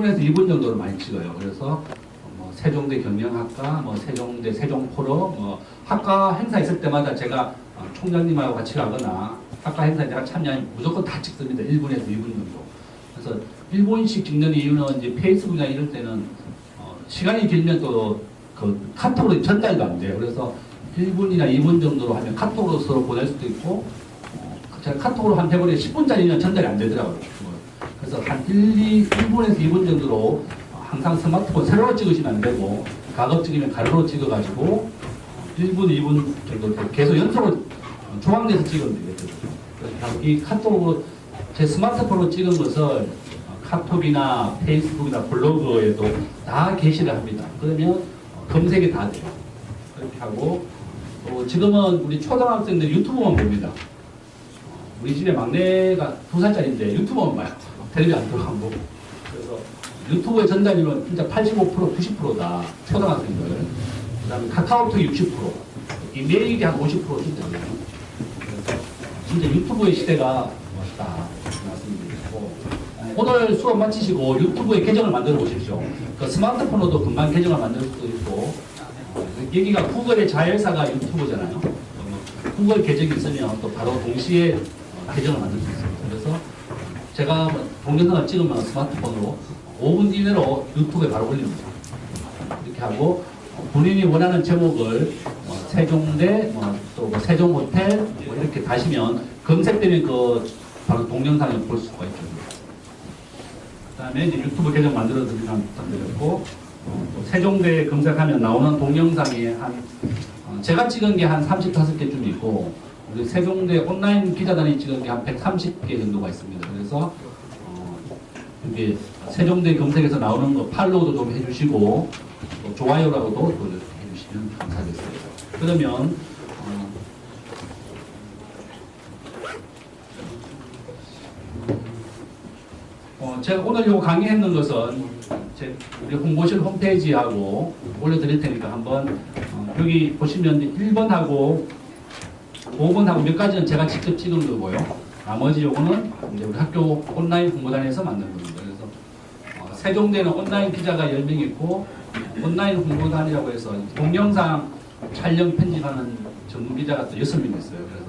1분에서 2분 정도로 많이 찍어요. 그래서 뭐 세종대 경영학과, 뭐 세종대 세종포럼, 뭐 학과 행사 있을 때마다 제가 총장님하고 같이 가거나 학과 행사에 제가 참여하면 무조건 다 찍습니다. 1분에서 2분 정도. 그래서 1분씩 찍는 이유는 이제 페이스북이나 이럴 때는 시간이 길면 또 그 카톡으로 전달도 안 돼요. 그래서 1분이나 2분 정도로 하면 카톡으로 서로 보낼 수도 있고, 제가 카톡으로 한 해버리에 10분짜리는 전달이 안 되더라고요. 그래서 한 1분에서 2분 정도로 항상 스마트폰 세로로 찍으시면 안 되고, 가로 찍으면 가로로 찍어가지고 1분, 2분 정도 계속 연속으로 조합내서 찍으면 되겠거든요. 그래서 이 카톡으로 제 스마트폰으로 찍은 것을 카톡이나 페이스북이나 블로그에도 다 게시를 합니다. 그러면 검색이 다 돼요. 그렇게 하고, 지금은 우리 초등학생들 유튜브만 봅니다. 우리 집에 막내가 2살짜리인데 유튜브만 봐요. 텔레비 안 들어가고. 그래서 유튜브의 전달률은 진짜 85%, 90%다. 초등학생들. 그 다음에 카카오톡이 60%. 이메일이 한 50% 진짜요. 그래서 진짜 유튜브의 시대가 왔다. 말씀드리고. 오늘 수업 마치시고 유튜브에 계정을 만들어 보십시오. 그 스마트폰으로도 금방 계정을 만들 수도 있고, 여기가 구글의 자회사가 유튜브잖아요. 구글 계정이 있으면 또 바로 동시에 계정을 만들 수 있습니다. 그래서 제가 동영상을 찍으면 스마트폰으로 5분 이내로 유튜브에 바로 올립니다. 이렇게 하고 본인이 원하는 제목을 세종대, 또 세종호텔 이렇게 다시면 검색되면 그 바로 동영상을 볼 수가 있죠. 그 다음에 이제 유튜브 계정 만들어 드리면 부탁드렸고, 세종대 검색하면 나오는 동영상이 제가 찍은 게 한 35개쯤 있고, 우리 세종대 온라인 기자단이 찍은 게 한 130개 정도가 있습니다. 그래서 이게 세종대 검색에서 나오는 거 팔로우도 좀 해주시고, 또 좋아요라고도 또 이렇게 해주시면 감사하겠습니다. 그러면 제가 오늘 요 강의했는 것은 우리 홍보실 홈페이지하고 올려드릴 테니까 한번 여기 보시면 1번하고 5번하고 몇 가지는 제가 직접 찍은 거고요. 나머지 요거는 이제 우리 학교 온라인 홍보단에서 만든 겁니다. 그래서 세종대는 온라인 기자가 10명 있고, 온라인 홍보단이라고 해서 동영상 촬영 편집하는 전문 기자가 또 6명 있어요. 그래서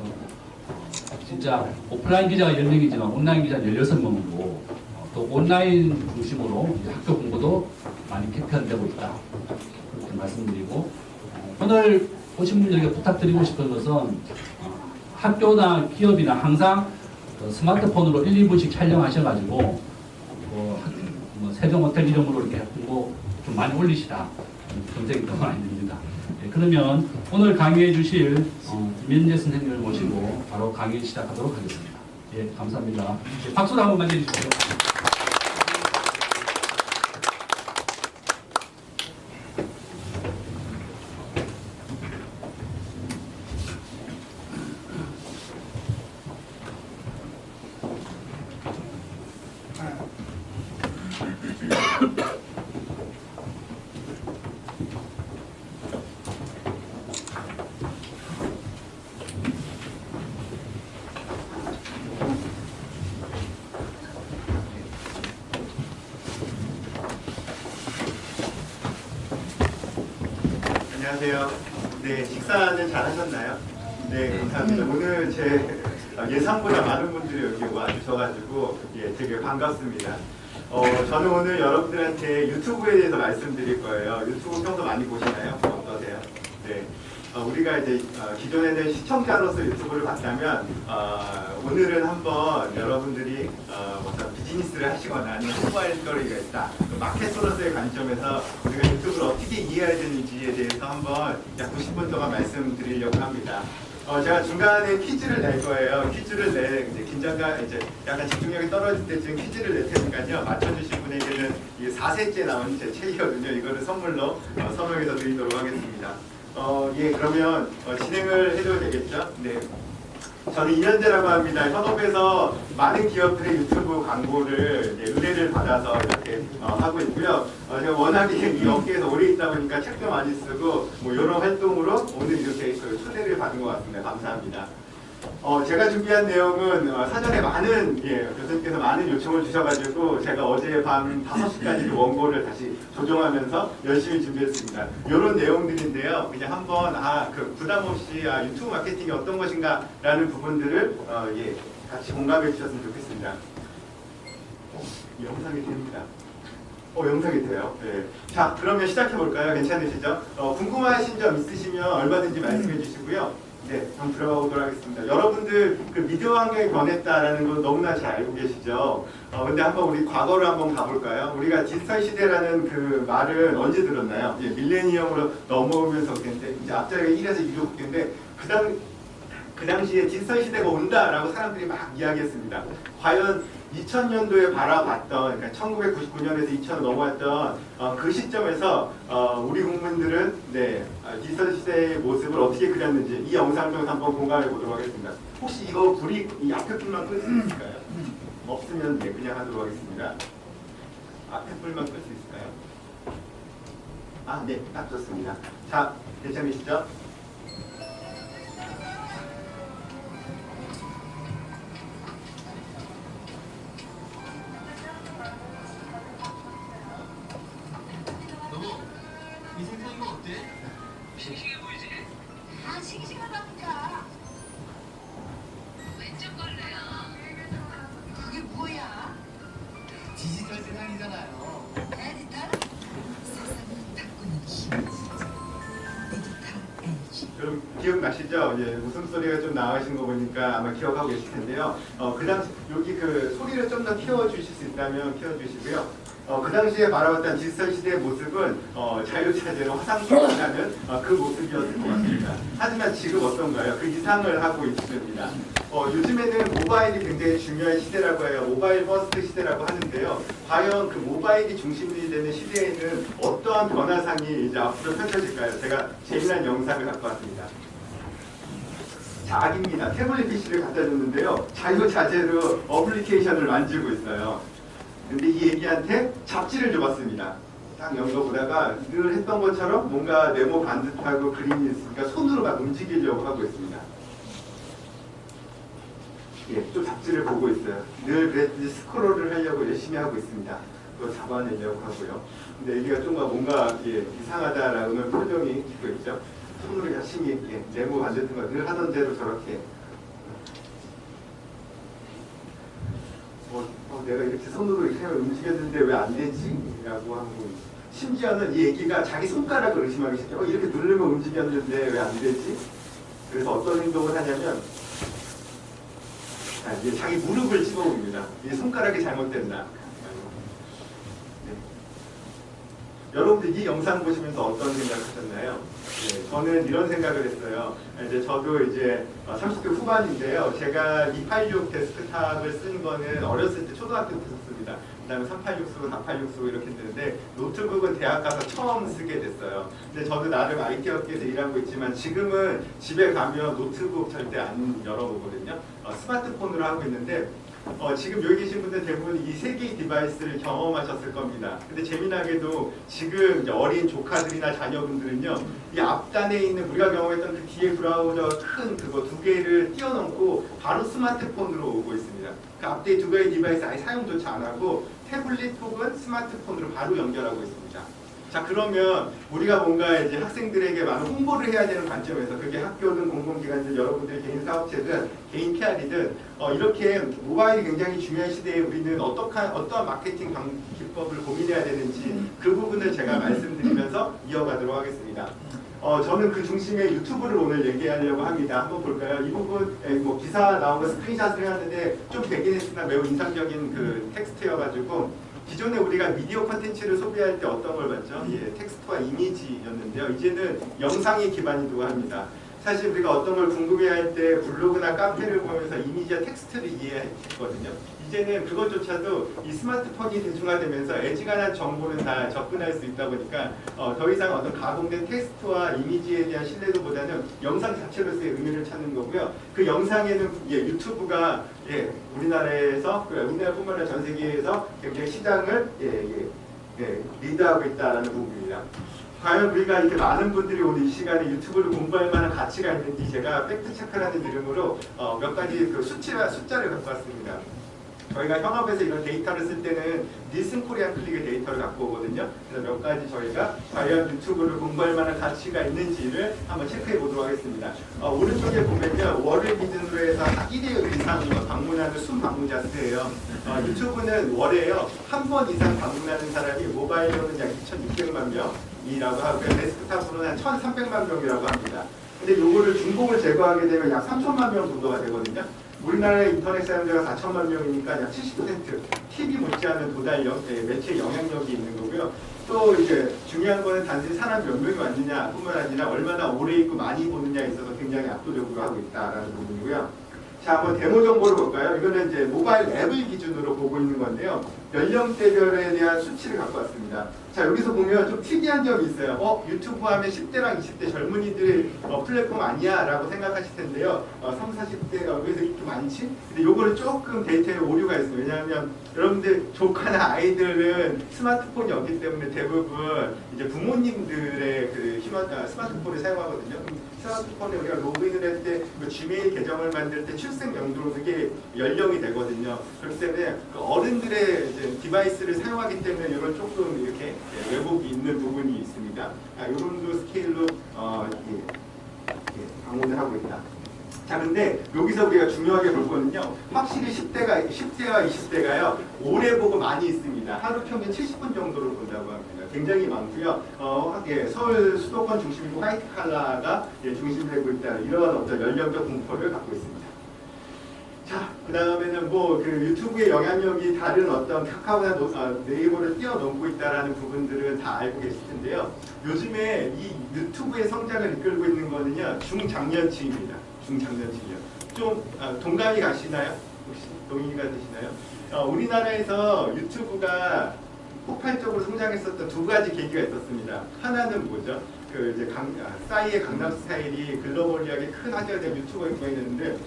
진짜 오프라인 기자가 10명이지만 온라인 기자는 16명이고, 또 온라인 중심으로 이제 학교 공부도 많이 개편되고 있다. 그렇게 말씀드리고, 오늘 오신 분들에게 부탁드리고 싶은 것은 학교나 기업이나 항상 스마트폰으로 1, 2분씩 촬영하셔가지고 세종호텔 이름으로 이렇게 공부 좀 많이 올리시라. 검색이 더 많이 됩니다. 그러면 오늘 강의해 주실 김현재 선생님을 모시고 바로 강의 시작하도록 하겠습니다. 예, 감사합니다. 박수로 한번 맞이해주십시오. 안녕하세요. 네, 식사는 잘 하셨나요? 네, 감사합니다. 오늘 제 예상보다 많은 분들이 여기 와주셔가지고 되게 반갑습니다. 저는 오늘 여러분들한테 유튜브에 대해서 말씀드릴 거예요. 유튜브 평소 많이 보시나요? 어떠세요? 네. 우리가 이제 기존에는 시청자로서 유튜브를 봤다면 오늘은 한번 여러분들이 어떤 비즈니스를 하시거나 아니면 홍보할 거리가 있다, 마케터로서의 관점에서 우리가 유튜브를 어떻게 이해해야 되는지에 대해서 한번 약 90분 동안 말씀드리려고 합니다. 제가 중간에 퀴즈를 낼 거예요. 퀴즈를 이제 긴장감, 이제 약간 집중력이 떨어질 때쯤 퀴즈를 낼 테니까요. 맞춰주신 분에게는 이게 4세째 나온 제 책이거든요. 이거를 선물로 선물해서 드리도록 하겠습니다. 예, 그러면 진행을 해도 되겠죠? 네. 저는 이현재라고 합니다. 현업에서 많은 기업들의 유튜브 광고를 의뢰를 받아서 이렇게 하고 있고요. 제가 워낙에 이 업계에서 오래 있다 보니까 책도 많이 쓰고 뭐 이런 활동으로 오늘 이렇게 초대를 받은 것 같습니다. 감사합니다. 제가 준비한 내용은 사전에 많은 교수님께서 많은 요청을 주셔가지고 제가 어제 밤 5시까지 원고를 다시 조정하면서 열심히 준비했습니다. 이런 내용들인데요. 그냥 한번 부담 없이 유튜브 마케팅이 어떤 것인가라는 부분들을 같이 공감해 주셨으면 좋겠습니다. 영상이 됩니다. 영상이 돼요. 네. 자, 그러면 시작해 볼까요? 괜찮으시죠? 궁금하신 점 있으시면 얼마든지 말씀해 주시고요. 네, 한번 들어가 보도록 하겠습니다. 여러분들 그 미디어 환경이 변했다라는 건 너무나 잘 알고 계시죠? 근데 한번 우리 과거를 한번 가볼까요? 우리가 디지털 시대라는 그 말은 언제 들었나요? 이제 밀레니엄으로 넘어오면서 그랬는데 이제 앞자리가 1에서 2로 바뀌는데 그 당시에 디지털 시대가 온다라고 사람들이 막 이야기했습니다. 과연 2000년도에 바라봤던, 그러니까 1999년에서 2000년 넘어왔던 그 시점에서 우리 국민들은 디지털 시대의 모습을 어떻게 그렸는지 이 영상 중에서 한번 공감해 보도록 하겠습니다. 혹시 이거 이 앞에 불만 끌 수 있을까요? 없으면 그냥 하도록 하겠습니다. 앞에 불만 끌 수 있을까요? 네, 딱 좋습니다. 자, 괜찮으시죠? 이 세상이 어때? 싱싱해 보이지? 싱싱하다니까. 왼쪽 걸레야. 그게 뭐야? 디지털 세상이잖아요. 에디터? 세상을 바꾸는 힘이지. 디지털 에너지. 그럼 기억나시죠? 웃음소리가 좀 나으신 거 보니까 아마 기억하고 계실 텐데요. 그 당시 여기 그 소리를 좀 더 키워주실 수 있다면 키워주시고요. 그 당시에 바라봤던 디지털 시대의 모습은 자유자재로 화상통신하는 그 모습이었을 것 같습니다. 하지만 지금 어떤가요? 그 이상을 하고 있습니다. 요즘에는 모바일이 굉장히 중요한 시대라고 해요. 모바일 퍼스트 시대라고 하는데요. 과연 그 모바일이 중심이 되는 시대에는 어떠한 변화상이 이제 앞으로 펼쳐질까요? 제가 재미난 영상을 갖고 왔습니다. 아기입니다. 태블릿 PC를 갖다 줬는데요. 자유자재로 어플리케이션을 만들고 있어요. 근데 이 애기한테 잡지를 줘봤습니다. 딱 연거보다가 늘 했던 것처럼 뭔가 네모 반듯하고 그림이 있으니까 손으로 막 움직이려고 하고 있습니다. 또 잡지를 보고 있어요. 늘 그랬듯이 스크롤을 하려고 열심히 하고 있습니다. 그거 잡아내려고 하고요. 근데 애기가 좀 뭔가 이상하다라는 표정이 있고 있죠. 손으로 열심히 네모 반듯한 거 늘 하던 대로 저렇게 내가 이렇게 손으로 이렇게 움직였는데 왜 안 되지? 라고 하고 심지어는 이 애기가 자기 손가락을 의심하기 시작해요. 이렇게 누르면 움직였는데 왜 안 되지? 그래서 어떤 행동을 하냐면 이제 자기 무릎을 찍어봅니다. 이 손가락이 잘못됐나? 여러분들 이 영상 보시면서 어떤 생각하셨나요? 저는 이런 생각을 했어요. 저도 이제 30대 후반인데요. 제가 286 데스크탑을 쓴 거는 어렸을 때 초등학교 때 썼습니다. 그 다음에 386 쓰고 486 쓰고 이렇게 했는데 노트북은 대학 가서 처음 쓰게 됐어요. 근데 저도 나름 IT 업계에서 일하고 있지만 지금은 집에 가면 노트북 절대 안 열어보거든요. 스마트폰으로 하고 있는데 지금 여기 계신 분들 대부분 이 세 개의 디바이스를 경험하셨을 겁니다. 근데 재미나게도 지금 이제 어린 조카들이나 자녀분들은요, 이 앞단에 있는 우리가 경험했던 그 뒤에 브라우저 큰 그거 두 개를 뛰어넘고 바로 스마트폰으로 오고 있습니다. 그 앞뒤 두 개의 디바이스 아예 사용조차 안 하고 태블릿 혹은 스마트폰으로 바로 연결하고 있습니다. 자, 그러면 우리가 뭔가 이제 학생들에게 많은 홍보를 해야 되는 관점에서 그게 학교든 공공기관이든 여러분들 개인 사업체든 개인 PR이든 이렇게 모바일이 굉장히 중요한 시대에 우리는 어떠한 마케팅 기법을 고민해야 되는지 그 부분을 제가 말씀드리면서 이어가도록 하겠습니다. 저는 그 중심에 유튜브를 오늘 얘기하려고 합니다. 한번 볼까요? 이 부분 기사 나온 거 스크린샷을 해왔는데 좀 되긴 했으나 매우 인상적인 그 텍스트여가지고 기존에 우리가 미디어 콘텐츠를 소비할 때 어떤 걸 봤죠? 텍스트와 이미지였는데요. 이제는 영상이 기반이기도 합니다. 사실 우리가 어떤 걸 궁금해할 때 블로그나 카페를 보면서 이미지와 텍스트를 이해했거든요. 이제는 그것조차도 이 스마트폰이 대중화되면서 애지간한 정보는 다 접근할 수 있다 보니까 더 이상 어떤 가공된 텍스트와 이미지에 대한 신뢰도보다는 영상 자체로서의 의미를 찾는 거고요. 그 영상에는 유튜브가 우리나라에서 우리나라뿐만 아니라 전 세계에서 굉장히 시장을 리드하고 있다는 부분입니다. 과연 우리가 이렇게 많은 분들이 오늘 이 시간에 유튜브를 공부할 만한 가치가 있는지 제가 팩트체크라는 이름으로 몇 가지 그 숫자를 갖고 왔습니다. 저희가 현업에서 이런 데이터를 쓸 때는 닐슨 코리안 클릭의 데이터를 갖고 오거든요. 그래서 몇 가지 저희가 과연 유튜브를 공부할 만한 가치가 있는지를 한번 체크해 보도록 하겠습니다. 오른쪽에 보면요, 월을 기준으로 해서 1회 이상 방문하는 순 방문자 수예요. 유튜브는 월에요, 한 번 이상 방문하는 사람이 모바일로는 약 2,600만 명이라고 하고요, 데스크탑으로는 한 1,300만 명이라고 합니다. 근데 요거를 중복을 제거하게 되면 약 3천만 명 정도가 되거든요. 우리나라의 인터넷 사용자가 4천만 명이니까 약 70% TV 못지않은 매체 영향력이 있는 거고요. 또 이제 중요한 거는 단순히 사람 몇 명이 왔느냐 뿐만 아니라 얼마나 오래 있고 많이 보느냐에 있어서 굉장히 압도적으로 하고 있다라는 부분이고요. 자, 한번 데모 정보를 볼까요? 이거는 이제 모바일 앱을 기준으로 보고 있는 건데요. 연령대별에 대한 수치를 갖고 왔습니다. 자, 여기서 보면 좀 특이한 점이 있어요. 유튜브 하면 10대랑 20대 젊은이들의 플랫폼 아니야? 라고 생각하실 텐데요. 30, 40대가 왜 이렇게 많지? 근데 요거는 조금 데이터에 오류가 있어요. 왜냐하면 여러분들 조카나 아이들은 스마트폰이 없기 때문에 대부분 이제 부모님들의 그 스마트폰을 사용하거든요. 스마트폰에 우리가 로그인을 할 때 지메일 계정을 만들 때 출생 연도로 그게 연령이 되거든요. 그렇기 때문에 그 어른들의 이제 디바이스를 사용하기 때문에 이런 조금 이렇게 왜곡이 있는 부분이 있습니다. 이 정도 스케일로 방문을 하고 있다. 자, 근데 여기서 우리가 중요하게 볼 거는요, 확실히 10대와 20대가요, 오래 보고 많이 있습니다. 하루 평균 70분 정도를 본다고 합니다. 굉장히 많고요. 서울 수도권 중심이고 화이트 칼라가 중심되고 있다. 이런 어떤 연령적 분포를 갖고 있습니다. 자, 그 다음에는 그 유튜브의 영향력이 다른 어떤 카카오나 네이버를 뛰어넘고 있다는 부분들은 다 알고 계실 텐데요. 요즘에 이 유튜브의 성장을 이끌고 있는 거는요, 중장년층입니다. 중장년층이요. 좀 동감이 가시나요? 혹시 동의가 되시나요? 우리나라에서 유튜브가 폭발적으로 성장했었던 두 가지 계기가 있었습니다. 하나는 뭐죠? 싸이의 강남 스타일이 글로벌리하게 큰 화제가 된 유튜버가 있었는데,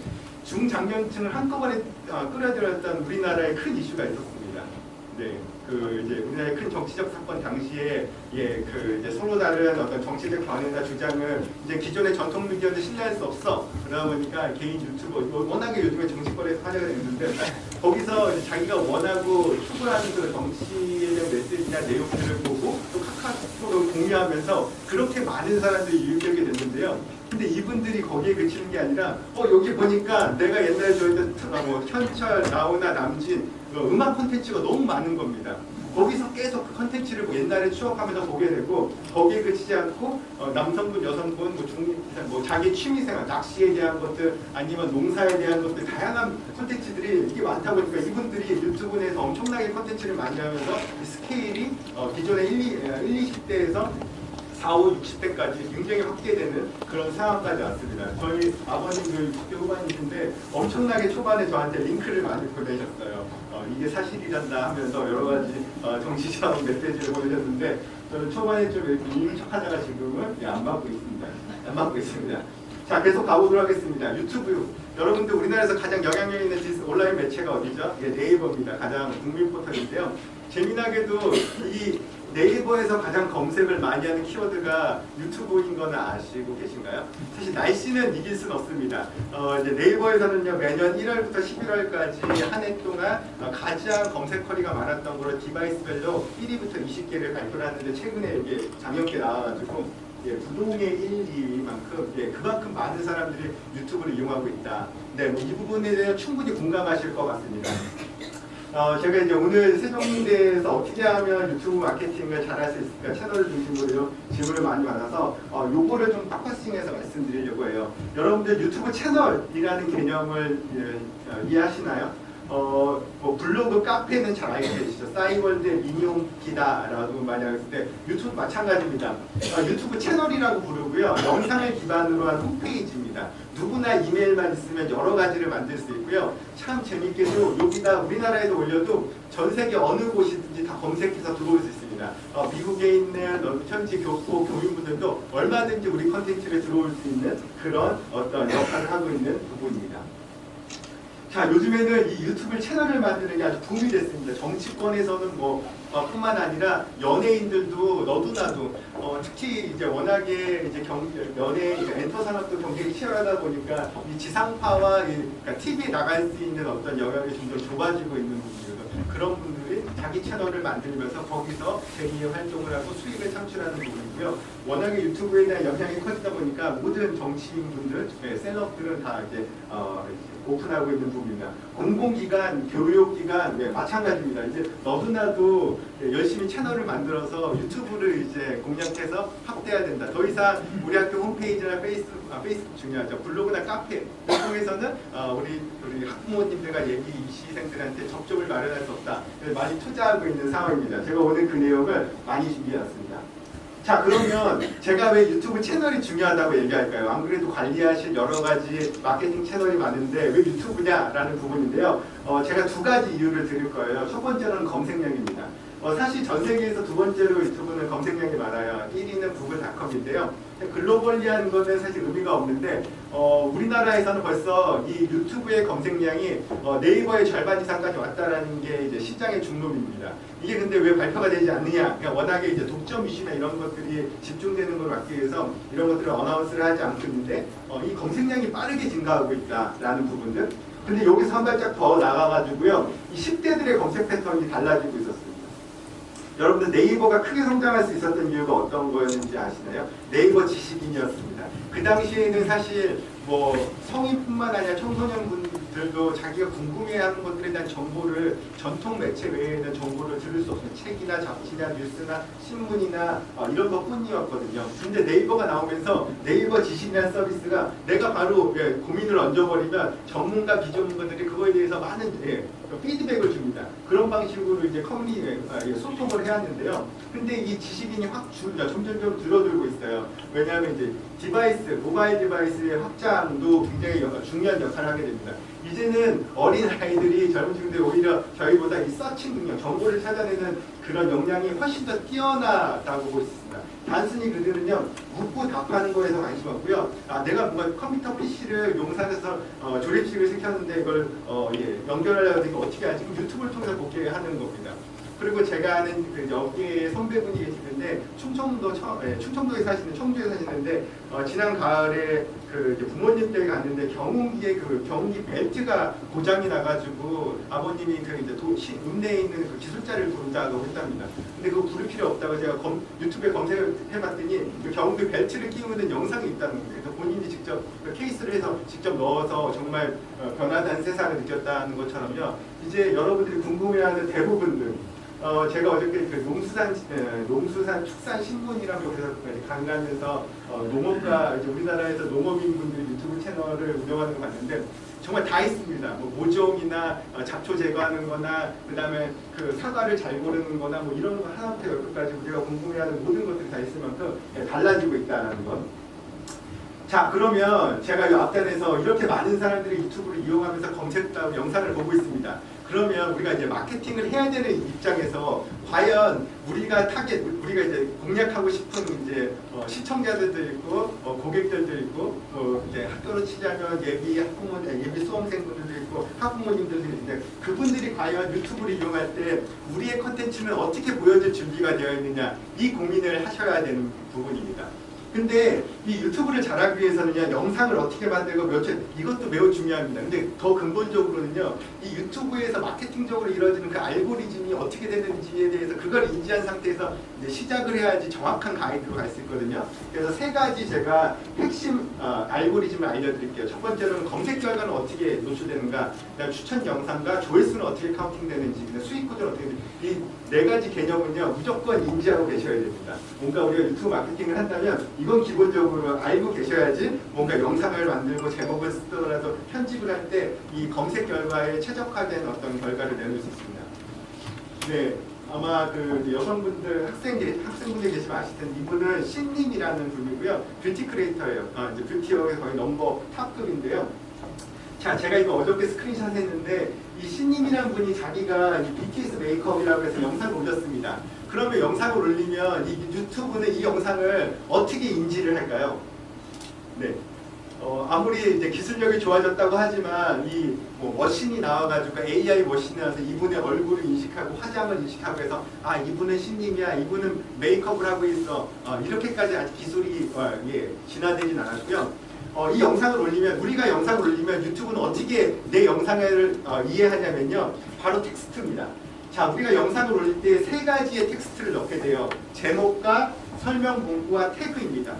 중장년층을 한꺼번에 끌어들였던 우리나라의 큰 이슈가 있었습니다. 네, 이제 우리나라의 큰 정치적 사건 당시에 이제 서로 다른 어떤 정치적 견해나 주장을 이제 기존의 전통 미디어도 신뢰할 수 없어. 그러다 보니까 개인 유튜버, 워낙에 요즘에 정치권에서 화제가 됐는데, 거기서 이제 자기가 원하고 추구하는 그 정치에 대한 메시지나 내용들을 보고 또 카카오톡으로 공유하면서 그렇게 많은 사람들이 유입되게 됐는데요. 근데 이분들이 거기에 그치는 게 아니라 여기 보니까 내가 옛날에 좋아했던 현철, 나훈아, 남진 음악 콘텐츠가 너무 많은 겁니다. 거기서 계속 그 콘텐츠를 옛날에 추억하면서 보게 되고, 거기에 그치지 않고 남성분, 여성분, 자기 취미생활, 낚시에 대한 것들 아니면 농사에 대한 것들 다양한 콘텐츠들이 이렇게 많다 보니까 이분들이 유튜브 내에서 엄청나게 콘텐츠를 많이 하면서 이 스케일이 기존의 20대에서 40, 60대까지 굉장히 확대되는 그런 상황까지 왔습니다. 저희 아버님들 60대 후반이신데 엄청나게 초반에 저한테 링크를 많이 보내셨어요. 이게 사실이란다 하면서 여러 가지 정치적 메시지를 보내셨는데, 저는 초반에 좀 이렇게 읽는 척 하다가 지금은 안 받고 있습니다. 안 받고 있습니다. 자, 계속 가보도록 하겠습니다. 유튜브. 여러분들 우리나라에서 가장 영향력 있는 온라인 매체가 어디죠? 네이버입니다. 가장 국민 포털인데요. 재미나게도 이 네이버에서 가장 검색을 많이 하는 키워드가 유튜브인 거는 아시고 계신가요? 사실 날씨는 이길 수는 없습니다. 이제 네이버에서는요, 매년 1월부터 11월까지 한 해 동안 가장 검색 커리가 많았던 거로 디바이스별로 1위부터 20개를 발표를 하는데, 최근에 이게 작년께 나와가지고 부동의 1, 2위만큼 그만큼 많은 사람들이 유튜브를 이용하고 있다. 네, 이 부분에 대해 충분히 공감하실 것 같습니다. 제가 이제 오늘 세종대에서 어떻게 하면 유튜브 마케팅을 잘할 수 있을까 채널을 중심으로 질문을 많이 받아서 요거를 좀 팍파싱해서 말씀드리려고 해요. 여러분들 유튜브 채널이라는 개념을 이해하시나요? 블로그, 카페는 잘 알게 되시죠. 싸이월드의 민용기다라고 많이 하실 때 유튜브 마찬가지입니다. 유튜브 채널이라고 부르고요. 영상을 기반으로 한 홈페이지입니다. 누구나 이메일만 있으면 여러 가지를 만들 수 있고요. 참 재밌게도 여기다 우리나라에도 올려도 전 세계 어느 곳이든지 다 검색해서 들어올 수 있습니다. 미국에 있는 현지 교민분들도 얼마든지 우리 컨텐츠를 들어올 수 있는 그런 어떤 역할을 하고 있는 부분입니다. 자, 요즘에는 이 유튜브 채널을 만드는 게 아주 붐이 됐습니다. 정치권에서는 뿐만 아니라 연예인들도 너도나도 특히 이제 워낙에 이제 연예 엔터 산업도 경쟁이 치열하다 보니까 이 지상파와 그러니까 TV에 나갈 수 있는 어떤 영역이 점점 좁아지고 있는 분들도 그런 분들이 자기 채널을 만들면서 거기서 재미의 활동을 하고 수익을 창출하는 부분이고요. 워낙에 유튜브에 대한 영향이 커지다 보니까 모든 정치인분들, 셀럽들은 다 이제 오픈하고 있는 부분입니다. 공공기관, 교육기관 마찬가지입니다. 이제 너도나도 열심히 채널을 만들어서 유튜브를 이제 공략해서 확대해야 된다. 더 이상 우리 학교 홈페이지나 페이스북 중요하죠. 블로그나 카페 통해서는 우리 학부모님들과 예비 입시생들한테 접촉을 마련할 수 없다. 그래서 많이 투자하고 있는 상황입니다. 제가 오늘 그 내용을 많이 준비해왔습니다. 자, 그러면 제가 왜 유튜브 채널이 중요하다고 얘기할까요? 안 그래도 관리하실 여러 가지 마케팅 채널이 많은데 왜 유튜브냐라는 부분인데요. 제가 두 가지 이유를 드릴 거예요. 첫 번째는 검색량입니다. 사실 전 세계에서 두 번째로 유튜브는 검색량이 많아요. 1위는 구글닷컴인데요. 글로벌리한 거는 사실 의미가 없는데 우리나라에서는 벌써 이 유튜브의 검색량이 네이버의 절반 이상까지 왔다라는 게 이제 시장의 중론입니다. 이게 근데 왜 발표가 되지 않느냐? 그러니까 워낙에 이제 독점 이슈나 이런 것들이 집중되는 걸 막기 위해서 이런 것들을 어나운스를 하지 않고 있는데 이 검색량이 빠르게 증가하고 있다라는 부분들. 근데 여기서 한 발짝 더 나가가지고요, 이 10대들의 검색 패턴이 달라지고 있었습니다. 여러분들 네이버가 크게 성장할 수 있었던 이유가 어떤 거였는지 아시나요? 네이버 지식인이었습니다. 그 당시에는 사실 성인뿐만 아니라 청소년분들도 자기가 궁금해하는 것들에 대한 정보를 전통 매체 외에는 정보를 들을 수 없어요. 책이나 잡지나 뉴스나 신문이나 이런 것뿐이었거든요. 근데 네이버가 나오면서 네이버 지식이라는 서비스가 내가 바로 고민을 얹어버리면 전문가 비전문가들이 그거에 대해서 많은 피드백을 줍니다. 그런 방식으로 이제 소통을 해야 하는데요. 근데 이 지식인이 확 점점 줄어들고 있어요. 왜냐하면 이제 모바일 디바이스의 확장도 굉장히 중요한 역할을 하게 됩니다. 이제는 어린 아이들이 젊은 친구들이 오히려 저희보다 이 서치 능력, 정보를 찾아내는 그런 역량이 훨씬 더 뛰어나다고 볼 수 있습니다. 단순히 그들은요, 묻고 답하는 거에서 관심 없고요. 내가 뭔가 컴퓨터 PC를 용산에서 조립식을 시켰는데 이걸 연결하려고 하니까 어떻게 하지? 유튜브를 통해서 보게 하는 겁니다. 그리고 제가 아는 그 여기에 선배분이 계시는데 충청도에 사시는 청주에 사시는데 지난 가을에 그 부모님 댁에 갔는데 경운기 벨트가 고장이 나가지고 아버님이 읍내에 있는 그 기술자를 부른다고 했답니다. 근데 그거 부를 필요 없다고 제가 유튜브에 검색을 해봤더니 그 경운기 벨트를 끼우는 영상이 있다는 거예요. 그래서 본인이 직접 그 케이스를 해서 직접 넣어서 정말 변화된 세상을 느꼈다는 것처럼요. 이제 여러분들이 궁금해하는 대부분들 제가 어저께 그 농수산 축산 신문이라고 그래서 강의하면서 농업가 이제 우리나라에서 농업인분들이 유튜브 채널을 운영하는 거 봤는데 정말 다 있습니다. 모종이나 잡초 제거하는 거나 그다음에 그 사과를 잘 고르는 거나 이런 거 하나부터 열까지 우리가 궁금해하는 모든 것들이 다 있을 만큼 달라지고 있다는 것. 자, 그러면 제가 이 앞단에서 이렇게 많은 사람들이 유튜브를 이용하면서 검색하고 영상을 보고 있습니다. 그러면 우리가 이제 마케팅을 해야 되는 입장에서 과연 우리가 이제 공략하고 싶은 이제 시청자들도 있고 고객들도 있고 이제 학교로 치자면 예비 수험생분들도 있고 학부모님들도 있는데 그분들이 과연 유튜브를 이용할 때 우리의 컨텐츠는 어떻게 보여줄 준비가 되어 있느냐 이 고민을 하셔야 되는 부분입니다. 근데 이 유튜브를 잘하기 위해서는요, 영상을 어떻게 만들고 이것도 매우 중요합니다. 근데 더 근본적으로는요, 이 유튜브에서 마케팅적으로 이루어지는 그 알고리즘이 어떻게 되는지에 대해서 그걸 인지한 상태에서 이제 시작을 해야지 정확한 가이드로 갈 수 있거든요. 그래서 세 가지 제가 핵심 알고리즘을 알려드릴게요. 첫 번째로는 검색 결과는 어떻게 노출되는가, 그다음 추천 영상과 조회수는 어떻게 카운팅되는지, 수익 구조는 어떻게 되는지, 이 네 가지 개념은요, 무조건 인지하고 계셔야 됩니다. 뭔가 우리가 유튜브 마케팅을 한다면 이건 기본적으로 알고 계셔야지 뭔가 영상을 만들고 제목을 쓰더라도 편집을 할 때 이 검색 결과에 최적화된 어떤 결과를 내놓을 수 있습니다. 네, 아마 그 여성분들 학생분들 계시면 아실 텐데 이분은 신님이라는 분이고요, 뷰티 크리에이터예요. 이제 뷰티업에서 거의 넘버 탑급인데요. 자, 제가 이거 어저께 스크린샷 했는데 이 신님이라는 분이 자기가 BTS 메이크업이라고 해서 영상을 올렸습니다. 그러면 영상을 올리면 이 유튜브는 이 영상을 어떻게 인지를 할까요? 네, 아무리 이제 기술력이 좋아졌다고 하지만 이 뭐 머신이 나와가지고 AI 머신이 나와서 이분의 얼굴을 인식하고 화장을 인식하고 해서 아 이분은 신님이야, 이분은 메이크업을 하고 있어, 이렇게까지 아직 기술이 진화되진 않았고요. 이 영상을 올리면 우리가 영상을 올리면 유튜브는 어떻게 내 영상을 이해하냐면요, 바로 텍스트입니다. 자, 우리가 영상을 올릴 때 세 가지의 텍스트를 넣게 돼요. 제목과 설명 문구와 태그입니다.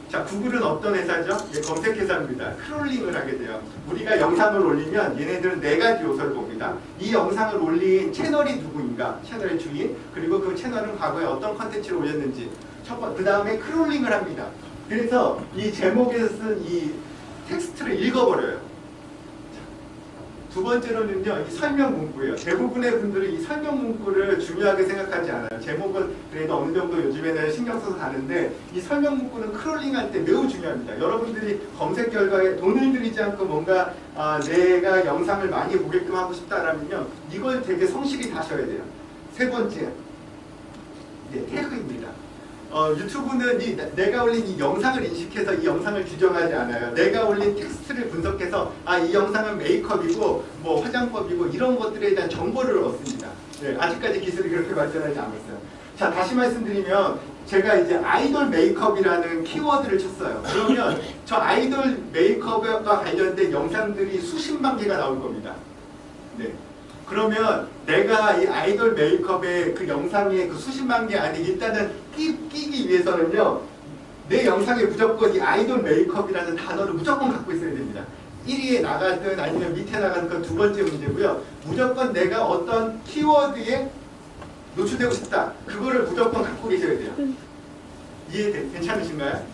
자, 구글은 어떤 회사죠? 예, 검색 회사입니다. 크롤링을 하게 돼요. 우리가 영상을 올리면 얘네들은 네 가지 요소를 봅니다. 이 영상을 올린 채널이 누구인가? 채널의 주인. 그리고 그 채널은 과거에 어떤 컨텐츠를 올렸는지. 첫 번째, 그 다음에 크롤링을 합니다. 그래서 이 제목에서 쓴 이 텍스트를 읽어버려요. 두 번째로는요, 이 설명 문구예요. 대부분의 분들은 이 설명 문구를 중요하게 생각하지 않아요. 제목은 그래도 어느 정도 요즘에는 신경 써서 가는데 이 설명 문구는 크롤링할 때 매우 중요합니다. 여러분들이 검색 결과에 돈을 들이지 않고 뭔가 내가 영상을 많이 보게끔 하고 싶다라면요, 이걸 되게 성실히 다셔야 돼요. 세 번째, 태그입니다. 유튜브는 내가 올린 이 영상을 인식해서 이 영상을 규정하지 않아요. 내가 올린 텍스트를 분석해서 이 영상은 메이크업이고 뭐 화장법이고 이런 것들에 대한 정보를 얻습니다. 네, 아직까지 기술이 그렇게 발전하지 않았어요. 자, 다시 말씀드리면 제가 이제 아이돌 메이크업이라는 키워드를 쳤어요. 그러면 저 아이돌 메이크업과 관련된 영상들이 수십만 개가 나올 겁니다. 네. 그러면 내가 이 아이돌 메이크업의 그 영상의 그 수십만 개 안에 일단은 끼기 위해서는요, 내 영상에 무조건 이 아이돌 메이크업이라는 단어를 무조건 갖고 있어야 됩니다. 1위에 나가든 아니면 밑에 나가든 그 두 번째 문제고요. 무조건 내가 어떤 키워드에 노출되고 싶다. 그거를 무조건 갖고 계셔야 돼요. 괜찮으신가요?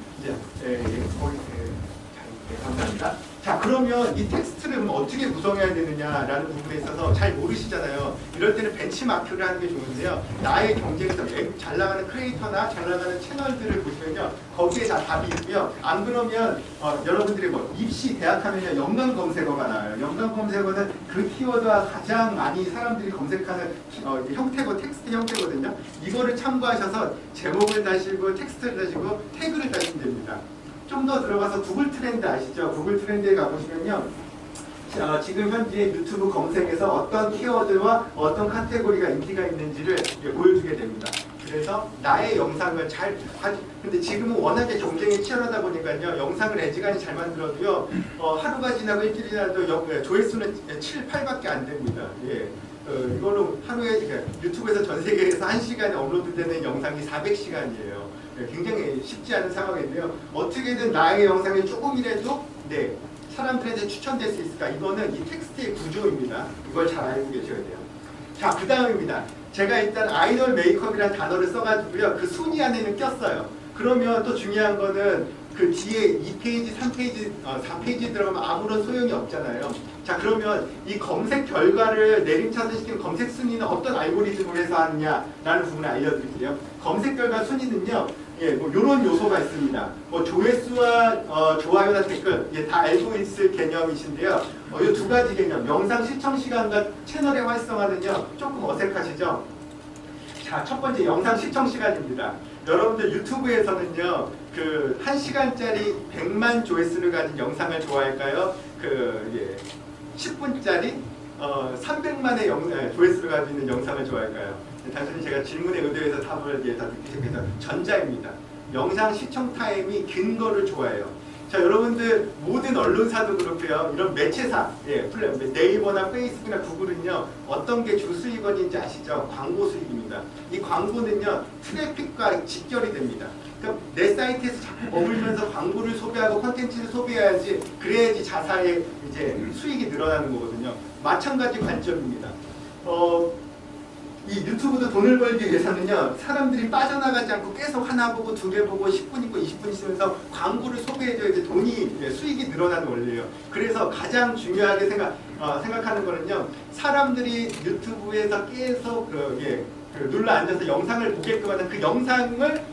감사합니다. 자, 그러면 이 텍스트를 어떻게 구성해야 되느냐라는 부분에 있어서 잘 모르시잖아요. 이럴 때는 벤치마크를 하는 게 좋은데요. 나의 경쟁에서 잘 나가는 크리에이터나 잘 나가는 채널들을 보시면요, 거기에 다 답이 있고요. 안 그러면 여러분들이 뭐 입시 대학 하면요, 연관 검색어가 나와요. 연관 검색어는 그 키워드와 가장 많이 사람들이 검색하는 형태고 텍스트 형태거든요. 이거를 참고하셔서 제목을 다시고 텍스트를 다시고 태그를 다시면 됩니다. 좀 더 들어가서 구글 트렌드 아시죠? 구글 트렌드에 가보시면요, 지금 현재 유튜브 검색에서 어떤 키워드와 어떤 카테고리가 인기가 있는지를 보여주게 됩니다. 그래서 나의 영상을 근데 지금은 워낙에 경쟁이 치열하다 보니까요, 영상을 애지간히 잘 만들어도요, 하루가 지나고 일주일이 지나도 조회수는 7, 8밖에 안 됩니다. 예. 이걸로 하루에 유튜브에서 전 세계에서 1시간에 업로드되는 영상이 400시간이에요. 굉장히 쉽지 않은 상황인데요. 어떻게든 나의 영상이 조금이라도 사람들한테 추천될 수 있을까? 이거는 이 텍스트의 구조입니다. 이걸 잘 알고 계셔야 돼요. 자, 그 다음입니다. 제가 일단 아이돌 메이크업이라는 단어를 써가지고요, 그 순위 안에는 꼈어요. 그러면 또 중요한 거는 그 뒤에 2페이지, 3페이지, 4페이지 들어가면 아무런 소용이 없잖아요. 자, 그러면 이 검색 결과를 내림차순시키는 검색 순위는 어떤 알고리즘으로 해서 하느냐라는 부분을 알려드릴게요. 검색 결과 순위는요, 뭐 이런 요소가 있습니다. 뭐 조회수와 좋아요나 댓글, 다 알고 있을 개념이신데요. 이 두 가지 개념, 영상 시청 시간과 채널의 활성화는요, 조금 어색하시죠? 자, 첫 번째 영상 시청 시간입니다. 여러분들 유튜브에서는요, 그 1시간짜리 100만 조회수를 가진 영상을 좋아할까요? 10분짜리 300만의 조회수를 가지고 있는 영상을 좋아할까요? 단순히 제가 질문에 의도해서 답을 다 느끼셨겠죠. 전자입니다. 영상 시청 타임이 긴 거를 좋아해요. 자, 여러분들 모든 언론사도 그렇고요, 이런 매체사, 네이버나 페이스북이나 구글은요, 어떤 게 주 수익원인지 아시죠? 광고 수익입니다. 이 광고는요, 트래픽과 직결이 됩니다. 그러니까 내 사이트에서 자꾸 머물면서 광고를 소비하고 콘텐츠를 소비해야지, 그래야지 자사의 이제 수익이 늘어나는 거거든요. 마찬가지 관점입니다. 이 유튜브도 돈을 벌기 위해서는요, 사람들이 빠져나가지 않고 계속 하나 보고 두 개 보고 10분 있고 20분 있으면서 광고를 소비해줘야지 돈이, 수익이 늘어나는 원리예요. 그래서 가장 중요하게 생각하는 거는요, 사람들이 유튜브에서 계속 눌러 앉아서 영상을 보게끔 하는 그 영상을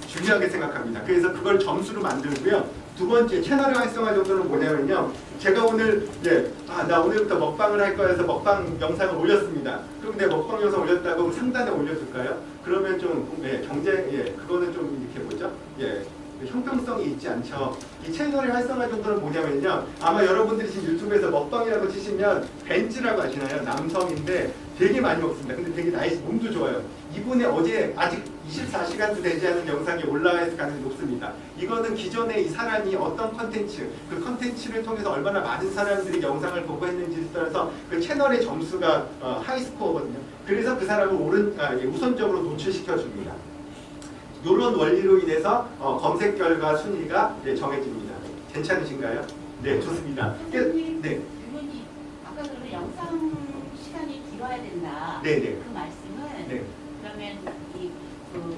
중요하게 생각합니다. 그래서 그걸 점수로 만들고요. 두 번째, 채널의 활성화 정도는 뭐냐면요, 제가 오늘 나 오늘부터 먹방을 할 거야 해서 먹방 영상을 올렸습니다. 그럼 내 먹방 영상 올렸다고 상단에 올려줄까요? 그러면 좀 그거는 좀 이렇게 뭐죠? 형평성이 있지 않죠. 이 채널의 활성화 정도는 뭐냐면요. 아마 여러분들이 지금 유튜브에서 먹방이라고 치시면 벤츠라고 아시나요? 남성인데 되게 많이 먹습니다. 근데 되게 나이 몸도 좋아요. 이분의 어제 아직 24시간도 되지 않은 영상이 올라가 있을 가능성이 높습니다. 이거는 기존에 이 사람이 어떤 컨텐츠, 그 컨텐츠를 통해서 얼마나 많은 사람들이 영상을 보고 했는지에 따라서 그 채널의 점수가 하이스코어거든요. 그래서 그 사람을 우선적으로 노출시켜 줍니다. 이런 원리로 인해서 검색 결과 순위가 정해집니다. 괜찮으신가요? 네, 좋습니다. 선생님, 네, 이분이 아까 그러면 영상 시간이 길어야 된다. 네, 네. 그 말씀은 네. 그러면 그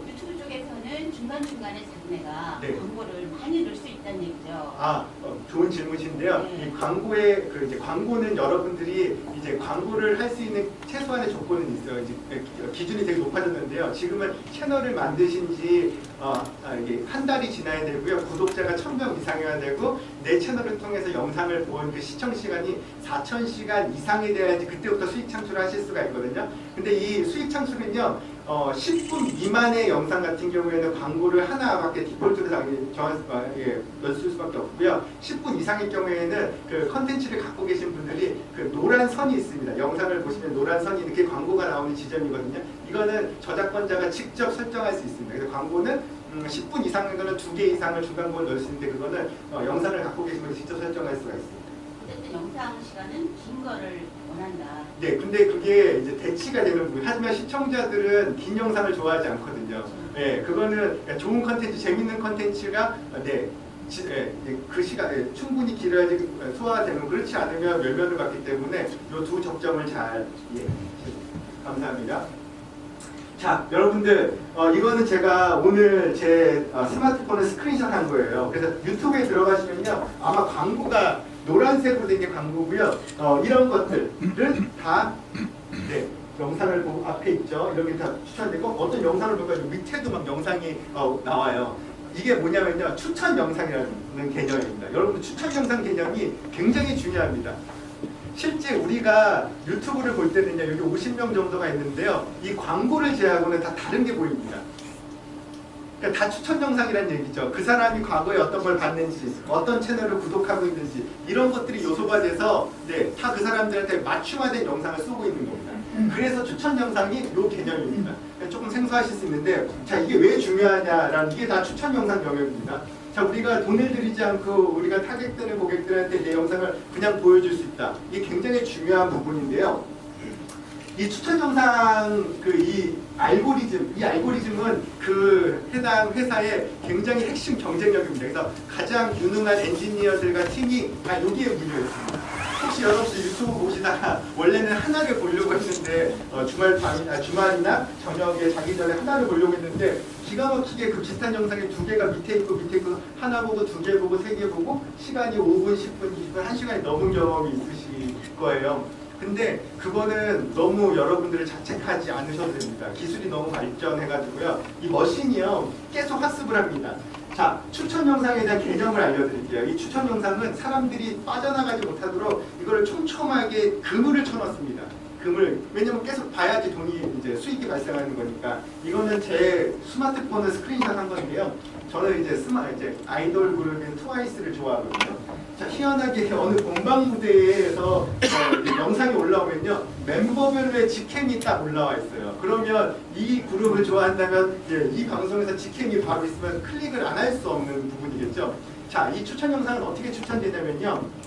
유튜브 쪽에서는 중간중간에 자기네가 네. 광고를 많이 넣을 수 있다는 얘기죠. 좋은 질문이신데요. 네. 이 광고의 이제 광고는 여러분들이 이제 광고를 할 수 있는 최소한의 조건은 있어요. 이제 기준이 되게 높아졌는데요. 지금은 채널을 만드신 지 이게 한 달이 지나야 되고요. 구독자가 1000명 이상이어야 되고 내 채널을 통해서 영상을 본 그 시청 시간이 4000시간 이상이 돼야지 그때부터 수익 창출을 하실 수가 있거든요. 근데 이 수익 창출은요. 10분 미만의 영상 같은 경우에는 광고를 하나밖에 디폴트로 넣을 수밖에 없고요. 10분 이상의 경우에는 그 컨텐츠를 갖고 계신 분들이 그 노란 선이 있습니다. 영상을 보시면 노란 선이 이렇게 광고가 나오는 지점이거든요. 이거는 저작권자가 직접 설정할 수 있습니다. 그래서 광고는 10분 이상인 거는 2개 이상을 중간 광고를 넣을 수 있는데 그거는 영상을 갖고 계신 분이 직접 설정할 수가 있습니다. 어쨌든 영상 시간은 긴 거를 원한다. 네, 근데 그게 이제 대치가 되는 부분. 하지만 시청자들은 긴 영상을 좋아하지 않거든요. 네, 그거는 좋은 컨텐츠, 재밌는 컨텐츠가 그 시간 충분히 길어야지 소화되는. 그렇지 않으면 멸면을 받기 때문에 이 두 접점을 잘 감사합니다. 자, 여러분들 이거는 제가 오늘 제 스마트폰을 스크린샷 한 거예요. 그래서 유튜브에 들어가시면요 아마 광고가 노란색으로 된 게 광고고요. 이런 것들은 다 영상을 보고 앞에 있죠. 이런 게 다 추천되고 어떤 영상을 볼까 밑에도 막 영상이 나와요. 이게 뭐냐면요 추천 영상이라는 개념입니다. 여러분 추천 영상 개념이 굉장히 중요합니다. 실제 우리가 유튜브를 볼 때는요 여기 50명 정도가 있는데요 이 광고를 제외하고는 다 다른 게 보입니다. 그러니까 다 추천 영상이라는 얘기죠. 그 사람이 과거에 어떤 걸 봤는지, 어떤 채널을 구독하고 있는지 이런 것들이 요소가 돼서 다 그 사람들한테 맞춤화된 영상을 쏘고 있는 겁니다. 그래서 추천 영상이 이 개념입니다. 조금 생소하실 수 있는데 자 이게 왜 중요하냐라는 이게 다 추천 영상 영역입니다. 자 우리가 돈을 들이지 않고 우리가 타겟되는 고객들한테 내 영상을 그냥 보여줄 수 있다. 이게 굉장히 중요한 부분인데요. 이 추천 영상 이 알고리즘은 그 해당 회사의 굉장히 핵심 경쟁력입니다. 그래서 가장 유능한 엔지니어들과 팀이 다 여기에 물려있습니다. 혹시 여러분 유튜브 보시다가 원래는 하나를 보려고 했는데 주말이나 저녁에 자기 전에 하나를 보려고 했는데 기가 막히게 그 비슷한 영상이 2개가 밑에 있고 하나 보고 2개 보고 3개 보고 시간이 5분, 10분, 20분, 1시간이 넘은 경험이 있으실 거예요. 근데 그거는 너무 여러분들을 자책하지 않으셔도 됩니다. 기술이 너무 발전해가지고요. 이 머신이요 계속 학습을 합니다. 자, 추천 영상에 대한 개념을 알려드릴게요. 이 추천 영상은 사람들이 빠져나가지 못하도록 이거를 촘촘하게 그물을 쳐놨습니다. 왜냐면 계속 봐야지 돈이 이제 수익이 발생하는 거니까. 이거는 제 스마트폰을 스크린샷 한 건데요. 저는 이제 아이돌 그룹인 트와이스를 좋아하거든요. 자, 희한하게 어느 본방 무대에서 영상이 올라오면요. 멤버별로의 직캠이 딱 올라와 있어요. 그러면 이 그룹을 좋아한다면 이 방송에서 직캠이 바로 있으면 클릭을 안 할 수 없는 부분이겠죠. 자, 이 추천 영상은 어떻게 추천되냐면요.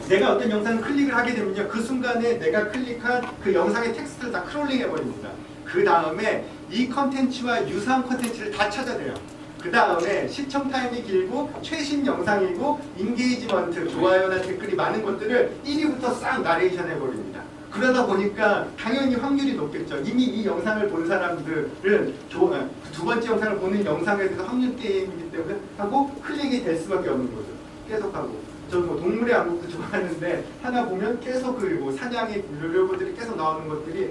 내가 어떤 영상을 클릭을 하게 되면요. 그 순간에 내가 클릭한 그 영상의 텍스트를 다 크롤링 해버립니다. 그 다음에 이 컨텐츠와 유사한 컨텐츠를 다 찾아내요. 그 다음에 시청 타임이 길고 최신 영상이고 인게이지먼트, 좋아요나 댓글이 많은 것들을 1위부터 싹 나레이션 해버립니다. 그러다 보니까 당연히 확률이 높겠죠. 이미 이 영상을 본 사람들은 두 번째 영상을 보는 영상에 대해서 확률 게임이기 때문에 하고 클릭이 될 수밖에 없는 거죠. 계속하고. 저 동물의 왕국도 좋아하는데 하나 보면 계속 사냥의 류료들이 계속 나오는 것들이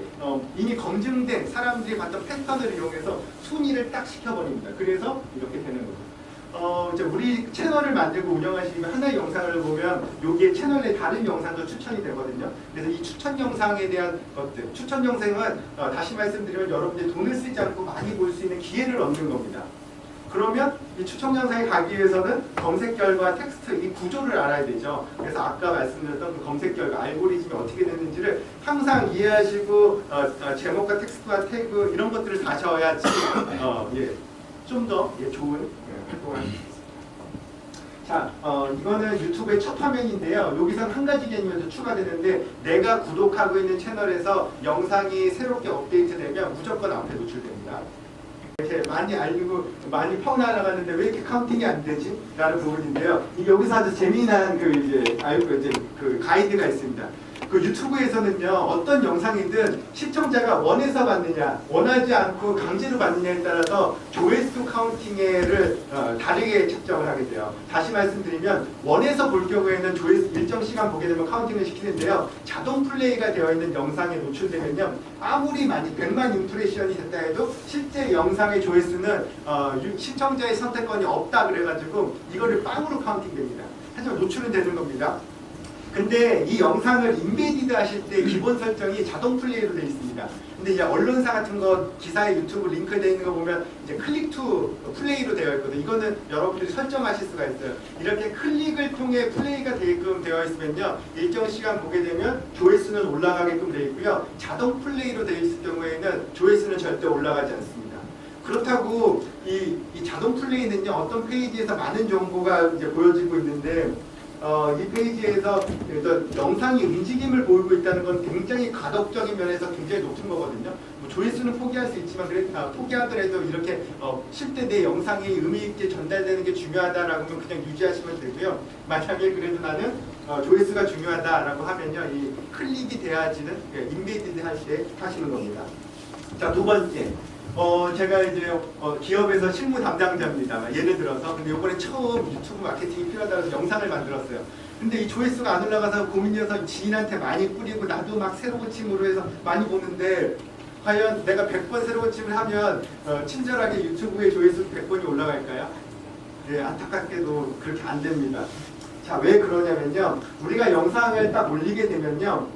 이미 검증된 사람들이 봤던 패턴을 이용해서 순위를 딱 시켜버립니다. 그래서 이렇게 되는 거죠. 이제 우리 채널을 만들고 운영하시면 하나의 영상을 보면 여기에 채널의 다른 영상도 추천이 되거든요. 그래서 이 추천 영상에 대한 것들, 추천 영상은 다시 말씀드리면 여러분들이 돈을 쓰지 않고 많이 볼 수 있는 기회를 얻는 겁니다. 그러면 이 추천 영상에 가기 위해서는 검색 결과 텍스트 이 구조를 알아야 되죠. 그래서 아까 말씀드렸던 그 검색 결과 알고리즘이 어떻게 되는지를 항상 이해하시고 제목과 텍스트와 태그 이런 것들을 다셔야지 좀 더 좋은 활동을 할 수 있습니다. 자, 이거는 유튜브의 첫 화면인데요. 여기선 한 가지 개념이 더 추가되는데 내가 구독하고 있는 채널에서 영상이 새롭게 업데이트되면 무조건 앞에 노출됩니다. 이렇게 많이 알리고 많이 퍼나가는데 왜 이렇게 카운팅이 안 되지? 라는 부분인데요. 여기서 아주 재미난 그 가이드가 있습니다. 그 유튜브에서는요, 어떤 영상이든 시청자가 원해서 받느냐, 원하지 않고 강제로 받느냐에 따라서 조회수 카운팅을 다르게 책정을 하게 돼요. 다시 말씀드리면, 원해서 볼 경우에는 조회수 일정 시간 보게 되면 카운팅을 시키는데요, 자동 플레이가 되어 있는 영상에 노출되면요, 아무리 많이 100만 임프레션이 됐다 해도 실제 영상의 조회수는 시청자의 선택권이 없다 그래가지고 이거를 빵으로 카운팅됩니다. 하지만 노출은 되는 겁니다. 근데 이 영상을 인베디드 하실 때 기본 설정이 자동 플레이로 되어 있습니다. 근데 이제 언론사 같은 거 기사에 유튜브 링크 되어 있는 거 보면 이제 클릭 투 플레이로 되어 있거든요. 이거는 여러분들이 설정하실 수가 있어요. 이렇게 클릭을 통해 플레이가 되게끔 되어 있으면요, 일정 시간 보게 되면 조회수는 올라가게끔 되어 있고요. 자동 플레이로 되어 있을 경우에는 조회수는 절대 올라가지 않습니다. 그렇다고 이 자동 플레이는요, 어떤 페이지에서 많은 정보가 이제 보여지고 있는데 이 페이지에서 영상이 움직임을 보이고 있다는 건 굉장히 가독적인 면에서 굉장히 높은 거거든요. 뭐 조회수는 포기할 수 있지만 포기하더라도 이렇게 실제 내 영상이 의미 있게 전달되는 게 중요하다라고 하면 그냥 유지하시면 되고요. 만약에 그래도 나는 조회수가 중요하다라고 하면요, 이 클릭이 돼야지는 인베디드 할 때 하시는 겁니다. 자, 두 번째. 제가 이제 기업에서 실무 담당자입니다. 예를 들어서 근데 이번에 처음 유튜브 마케팅이 필요하다고 해서 영상을 만들었어요. 근데 이 조회수가 안 올라가서 고민이어서 지인한테 많이 뿌리고 나도 막 새로 고침으로 해서 많이 보는데 과연 내가 100번 새로 고침을 하면 친절하게 유튜브의 조회수 100번이 올라갈까요? 네, 안타깝게도 그렇게 안 됩니다. 자, 왜 그러냐면요, 우리가 영상을 딱 올리게 되면요,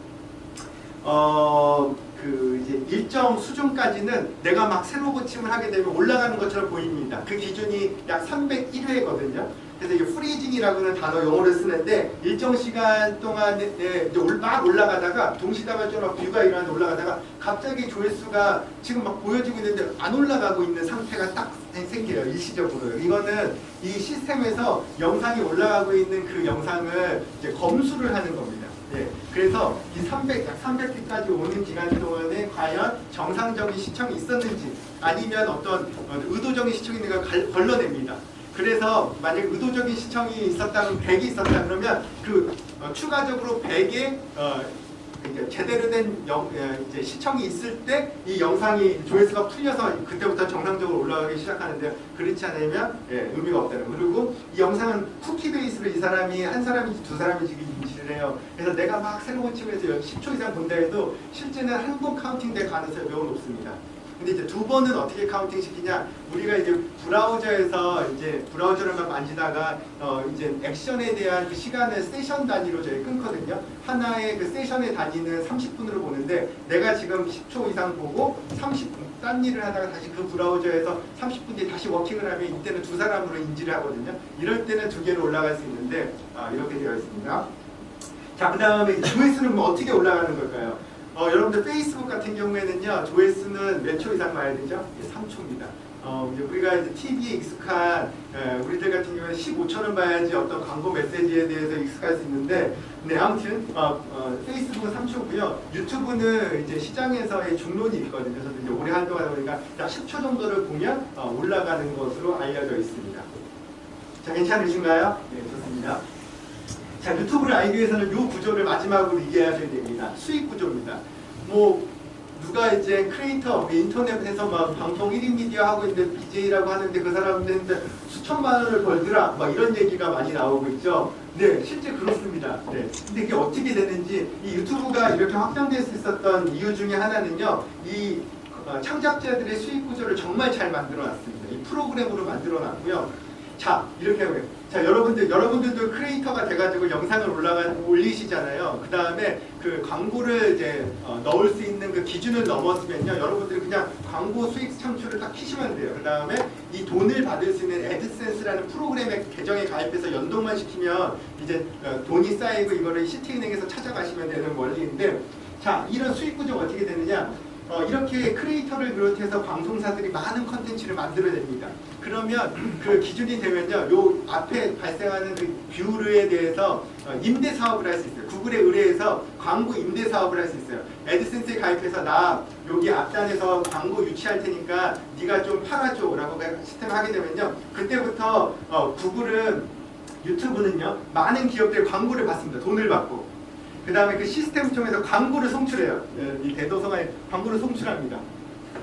이제 일정 수준까지는 내가 막 새로 고침을 하게 되면 올라가는 것처럼 보입니다. 그 기준이 약 301회거든요. 그래서 이게 프리징이라고는 단어 용어를 쓰는데 일정 시간 동안에 이제 막 올라가다가 동시다발적으로 뷰가 일어나는데 올라가다가 갑자기 조회수가 지금 막 보여지고 있는데 안 올라가고 있는 상태가 딱 생겨요. 일시적으로. 이거는 이 시스템에서 영상이 올라가고 있는 그 영상을 이제 검수를 하는 겁니다. 예, 그래서 이 약 300회까지 오는 기간 동안에 과연 정상적인 시청이 있었는지 아니면 어떤 의도적인 시청이 있는가 걸러냅니다. 그래서 만약에 의도적인 시청이 있었다면 100이 있었다 그러면 추가적으로 100의 제대로 된 이제 시청이 있을 때 이 영상이 조회수가 풀려서 그때부터 정상적으로 올라가기 시작하는데요. 그렇지 않으면 의미가 없다는 거예요. 그리고 이 영상은 쿠키 베이스로 이 사람이 한 사람인지 두 사람인지 인지를 해요. 그래서 내가 막 새로 고침해서 10초 이상 본다 해도 실제는 한 번 카운팅 될 가능성이 매우 높습니다. 근데 이제 두 번은 어떻게 카운팅 시키냐? 우리가 이제 브라우저에서 이제 브라우저를 막 만지다가 이제 액션에 대한 그 시간을 세션 단위로 저희 끊거든요. 하나의 그 세션의 단위는 30분으로 보는데 내가 지금 10초 이상 보고 30분 딴 일을 하다가 다시 그 브라우저에서 30분 뒤에 다시 워킹을 하면 이때는 두 사람으로 인지를 하거든요. 이럴 때는 두 개로 올라갈 수 있는데 이렇게 되어 있습니다. 자, 그 다음에 조회수는 뭐 어떻게 올라가는 걸까요? 여러분들 페이스북 같은 경우에는요, 조회수는 몇 초 이상 봐야 되죠? 3초입니다. 이제 우리가 이제 TV에 익숙한 우리들 같은 경우에는 15초는 봐야지 어떤 광고 메시지에 대해서 익숙할 수 있는데, 네, 아무튼 페이스북은 3초고요. 유튜브는 이제 시장에서의 중론이 있거든요. 저도 이제 오래 활동하다 보니까 약 10초 정도를 보면 올라가는 것으로 알려져 있습니다. 자, 괜찮으신가요? 네, 좋습니다. 자, 유튜브를 알기 위해서는 이 구조를 마지막으로 이해하셔야 됩니다. 수익 구조입니다. 뭐 누가 이제 크리에이터, 인터넷에서 막 방송 1인 미디어 하고 있는데 BJ라고 하는데 그 사람들한테 수천만 원을 벌더라, 막 이런 얘기가 많이 나오고 있죠. 네, 실제 그렇습니다. 네. 근데 이게 어떻게 되는지, 이 유튜브가 이렇게 확장될 수 있었던 이유 중에 하나는요, 이 창작자들의 수익 구조를 정말 잘 만들어 놨습니다. 이 프로그램으로 만들어 놨고요. 자, 이렇게 하고요. 자, 여러분들도 크리에이터가 돼가지고 영상을 올리시잖아요. 그 다음에 그 광고를 이제 넣을 수 있는 그 기준을 넘었으면요, 여러분들이 그냥 광고 수익 창출을 딱 키시면 돼요. 그 다음에 이 돈을 받을 수 있는 애드센스라는 프로그램에 계정에 가입해서 연동만 시키면 이제 돈이 쌓이고 이거를 시티은행에서 찾아가시면 되는 원리인데, 자, 이런 수익 구조가 어떻게 되느냐? 이렇게 크리에이터를 비롯해서 방송사들이 많은 컨텐츠를 만들어냅니다. 그러면 그 기준이 되면요, 요 앞에 발생하는 그 뷰에 대해서 임대 사업을 할 수 있어요. 구글에 의뢰해서 광고 임대 사업을 할 수 있어요. 애드센스에 가입해서 나 여기 앞단에서 광고 유치할 테니까 네가 좀 팔아줘라고 시스템을 하게 되면요, 그때부터 구글은 유튜브는요 많은 기업들의 광고를 받습니다. 돈을 받고. 그 다음에 그 시스템을 통해서 광고를 송출해요. 이 대도서관에 광고를 송출합니다.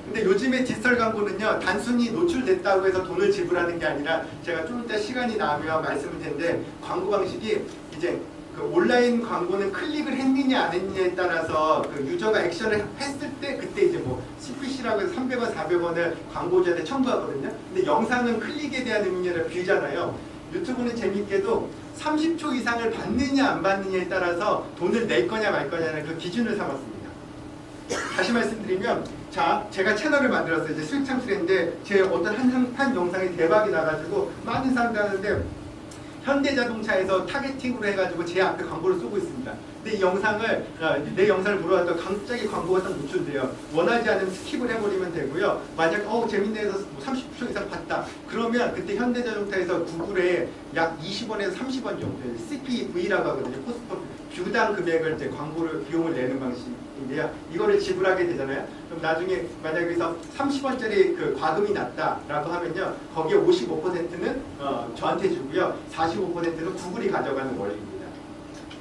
근데 요즘에 디지털 광고는요, 단순히 노출됐다고 해서 돈을 지불하는 게 아니라, 제가 좀 이따 시간이 나면 말씀을 텐데, 광고 방식이 이제 그 온라인 광고는 클릭을 했느냐 안 했느냐에 따라서 그 유저가 액션을 했을 때 그때 이제 뭐 CPC라고 해서 300원, 400원을 광고주한테 청구하거든요. 근데 영상은 클릭에 대한 의미가 뷰잖아요. 유튜브는 재밌게도 30초 이상을 받느냐 안 받느냐에 따라서 돈을 낼 거냐 말 거냐는 그 기준을 삼았습니다. 다시 말씀드리면, 자, 제가 채널을 만들었어요. 이제 수익 창출했는데 제 어떤 한 영상이 대박이 나가지고 많은 사람들이 하는데, 현대자동차에서 타겟팅으로 해가지고 제 앞에 광고를 쏘고 있습니다. 근데 이 영상을 내 영상을 보러 왔다가 갑자기 광고가 딱 노출돼요. 원하지 않으면 스킵을 해버리면 되고요. 만약 재밌네 해서 30초 이상 봤다, 그러면 그때 현대자동차에서 구글에 약 20원에서 30원 정도 CPV라고 하거든요. 코스퍼 뷰당 금액을 이제 광고를 비용을 내는 방식인데요. 이거를 지불하게 되잖아요. 그럼 나중에 만약에 여기서 30원짜리 그 과금이 났다라고 하면요, 거기에 55%는 저한테 주고요, 45%는 구글이 가져가는 원리입니다.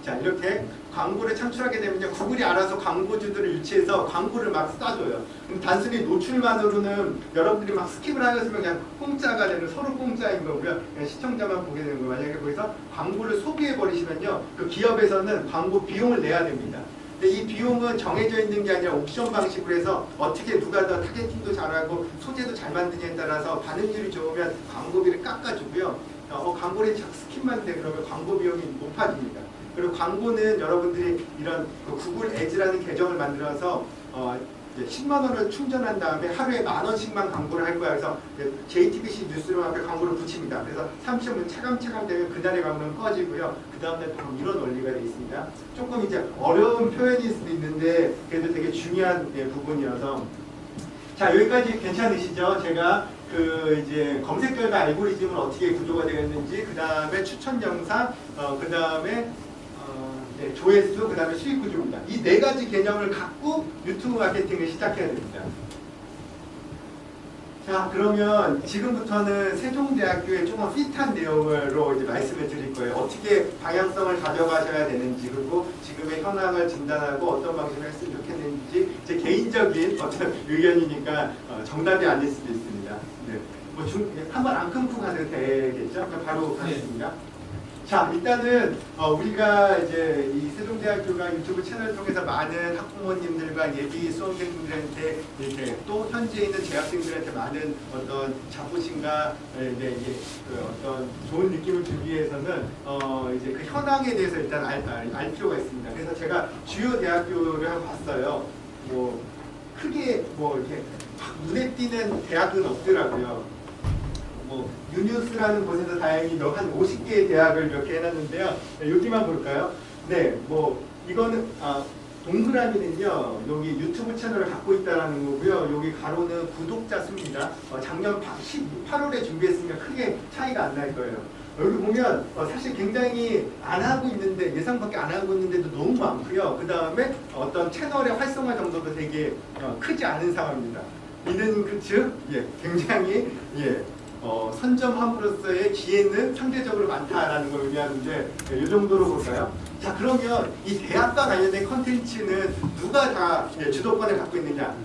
자, 이렇게 광고를 창출하게 되면요, 구글이 알아서 광고주들을 유치해서 광고를 막 쏴줘요. 그럼 단순히 노출만으로는 여러분들이 막 스킵을 하였으면 그냥 공짜가 되는, 서로 공짜인 거고요. 그냥 시청자만 보게 되는 거예요. 만약에 거기서 광고를 소비해버리시면요, 그 기업에서는 광고 비용을 내야 됩니다. 근데 이 비용은 정해져 있는 게 아니라 옥션 방식으로 해서 어떻게 누가 더 타겟팅도 잘하고 소재도 잘 만드냐에 따라서 반응률이 좋으면 광고비를 깎아주고요. 광고를 스킵만 돼 그러면 광고 비용이 높아집니다. 그리고 광고는 여러분들이 이런 그 구글 애즈라는 계정을 만들어서 10만 원을 충전한 다음에 하루에 10,000원씩만 광고를 할 거야. 그래서 JTBC 뉴스룸 앞에 광고를 붙입니다. 그래서 30분 차감차감 되면 그날의 광고는 꺼지고요. 그 다음날 또 이런 원리가 되어 있습니다. 조금 이제 어려운 표현일 수도 있는데 그래도 되게 중요한 부분이어서, 자, 여기까지 괜찮으시죠? 제가 그 이제 검색 결과 알고리즘은 어떻게 구조가 되었는지, 그 다음에 추천 영상, 그 다음에 조회수, 그 다음에 수익 구조입니다. 이 네 가지 개념을 갖고 유튜브 마케팅을 시작해야 됩니다. 자, 그러면 지금부터는 세종대학교의 조금 핏한 내용으로 이제 말씀을 드릴 거예요. 어떻게 방향성을 가져가셔야 되는지, 그리고 지금의 현황을 진단하고 어떤 방식으로 했으면 좋겠는지, 제 개인적인 어떤 의견이니까 정답이 아닐 수도 있습니다. 네. 뭐 한번 안 끊고 가도 되겠죠? 그럼 바로 가겠습니다. 자, 일단은 우리가 이제 이 세종대학교가 유튜브 채널을 통해서 많은 학부모님들과 예비 수험생분들한테 이렇게 또 현재 있는 재학생들한테 많은 어떤 자부심과 그 어떤 좋은 느낌을 주기 위해서는 이제 그 현황에 대해서 일단 알 필요가 있습니다. 그래서 제가 주요 대학교를 한번 봤어요. 뭐 크게 뭐 이렇게 눈에 띄는 대학은 없더라고요. 뭐 유니우스라는 곳에서 다행히 한 50개의 대학을 몇 개 해놨는데요. 여기만 볼까요? 네, 뭐 이거는 동그라미는요, 여기 유튜브 채널을 갖고 있다라는 거고요. 여기 가로는 구독자 수입니다. 작년 8월에 준비했으니까 크게 차이가 안 날 거예요. 여기 보면 사실 굉장히 안 하고 있는데, 예상밖에 안 하고 있는데도 너무 많고요. 그 다음에 어떤 채널의 활성화 정도도 되게 크지 않은 상황입니다. 이는 즉 굉장히 선점함으로써의 기회는 상대적으로 많다라는 걸 의미하는데, 이 정도로 볼까요? 자, 그러면 이 대학과 관련된 컨텐츠는 누가 다 주도권을 갖고 있느냐?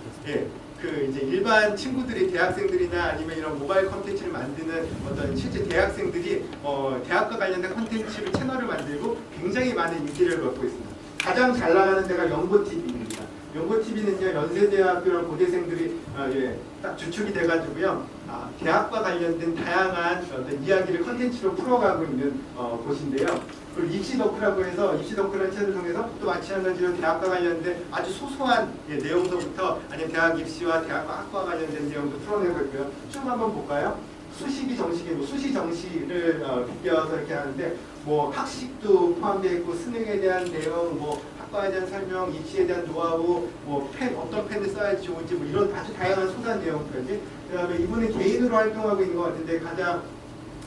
그 이제 일반 친구들이, 대학생들이나 아니면 이런 모바일 컨텐츠를 만드는 어떤 실제 대학생들이 대학과 관련된 컨텐츠를 채널을 만들고 굉장히 많은 인기를 얻고 있습니다. 가장 잘 나가는 데가 연고TV입니다. 연고TV는요 연세대학교랑 고대생들이 딱 주축이 돼가지고요 대학과 관련된 다양한 어떤 이야기를 컨텐츠로 풀어가고 있는 곳인데요. 그리고 입시 덕후라고 해서 입시 덕후라는 채널을 통해서 또 마찬가지로 대학과 관련된 아주 소소한 내용서부터 아니면 대학 입시와 대학과 학과 관련된 내용도 풀어내고 있고요. 쭉 한번 볼까요? 수시기 정시기, 수시 정시를 빗대어서 이렇게 하는데 뭐 학식도 포함되어 있고 수능에 대한 내용, 뭐 학과에 대한 설명, 입시에 대한 노하우, 뭐 어떤 펜을 써야지 좋은지 뭐 이런 아주 다양한 소소한 내용까지. 그다음에 이분은 개인으로 활동하고 있는 것 같은데 가장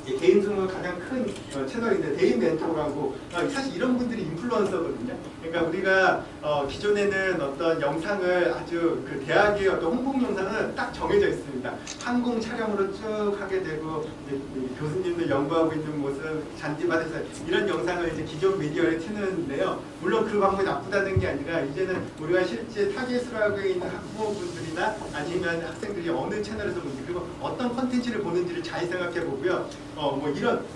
개인 중에 가장 큰 채널인데 데이 멘토라고 사실 이런 분들이 인플루언서거든요. 그러니까 우리가 기존에는 어떤 영상을 아주 그 대학의 어떤 홍보 영상은 딱 정해져 있습니다. 항공 촬영으로 쭉 하게 되고 교수님들 연구하고 있는 모습 잔디밭에서 이런 영상을 이제 기존 미디어에 튀는데요. 물론 그 방법이 나쁘다는 게 아니라 이제는 우리가 실제 타겟으로 하고 있는 학부모분들이나 아니면 학생들이 어느 채널에서 보는지 그리고 어떤 컨텐츠를 보는지를 잘 생각해 보고요. 뭐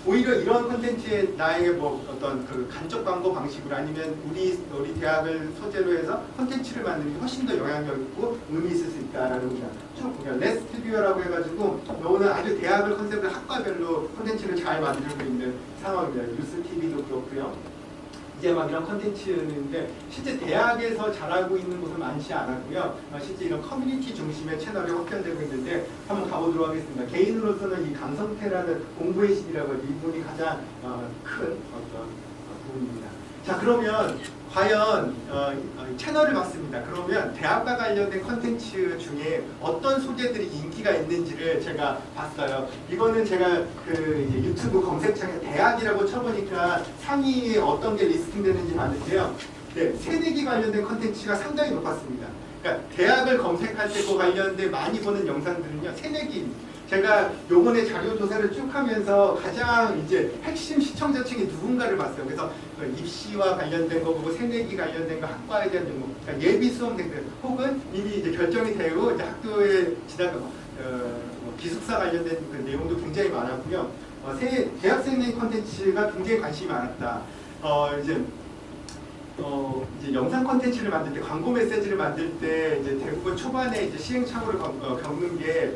오히려 이런 컨텐츠에 나에게 뭐 어떤 그 간접 광고 방식으로 아니면 우리 대학을 소재로 해서 컨텐츠를 만드는 게 훨씬 더 영향력 있고 의미 있을 수 있다라는 그냥 쭉 보면 레스튜디오라고 해가지고 오늘 아주 대학을 컨셉으로 학과별로 컨텐츠를 잘 만들고 있는 상황입니다. 뉴스 TV도 그렇고요. 이제 막 이런 컨텐츠인데 실제 대학에서 잘하고 있는 곳은 많지 않았고요. 실제 이런 커뮤니티 중심의 채널이 확장되고 있는데 한번 가보도록 하겠습니다. 개인으로서는 이 강성태라는 공부의 신이라고 이분이 가장 큰 어떤 부분입니다. 자 그러면 과연 채널을 봤습니다. 그러면 대학과 관련된 컨텐츠 중에 어떤 소재들이 인기가 있는지를 제가 봤어요. 이거는 제가 그 이제 유튜브 검색창에 대학이라고 쳐보니까 상위에 어떤 게 리스팅되는지 봤는데요. 네, 새내기 관련된 컨텐츠가 상당히 높았습니다. 그러니까 대학을 검색할 때 그 관련된 많이 보는 영상들은요, 새내기입니다. 제가 요번에 자료 조사를 쭉 하면서 가장 이제 핵심 시청자층이 누군가를 봤어요. 그래서 입시와 관련된 거 보고 새내기 관련된 거 학과에 대한 정보, 그러니까 예비 수험생들 혹은 이미 이제 결정이 되고 이제 학교에 지나가고 기숙사 관련된 그 내용도 굉장히 많았고요. 대학생의 콘텐츠가 굉장히 관심이 많았다. 이제 영상 콘텐츠를 만들 때 광고 메시지를 만들 때 이제 대부분 초반에 이제 시행착오를 겪는 게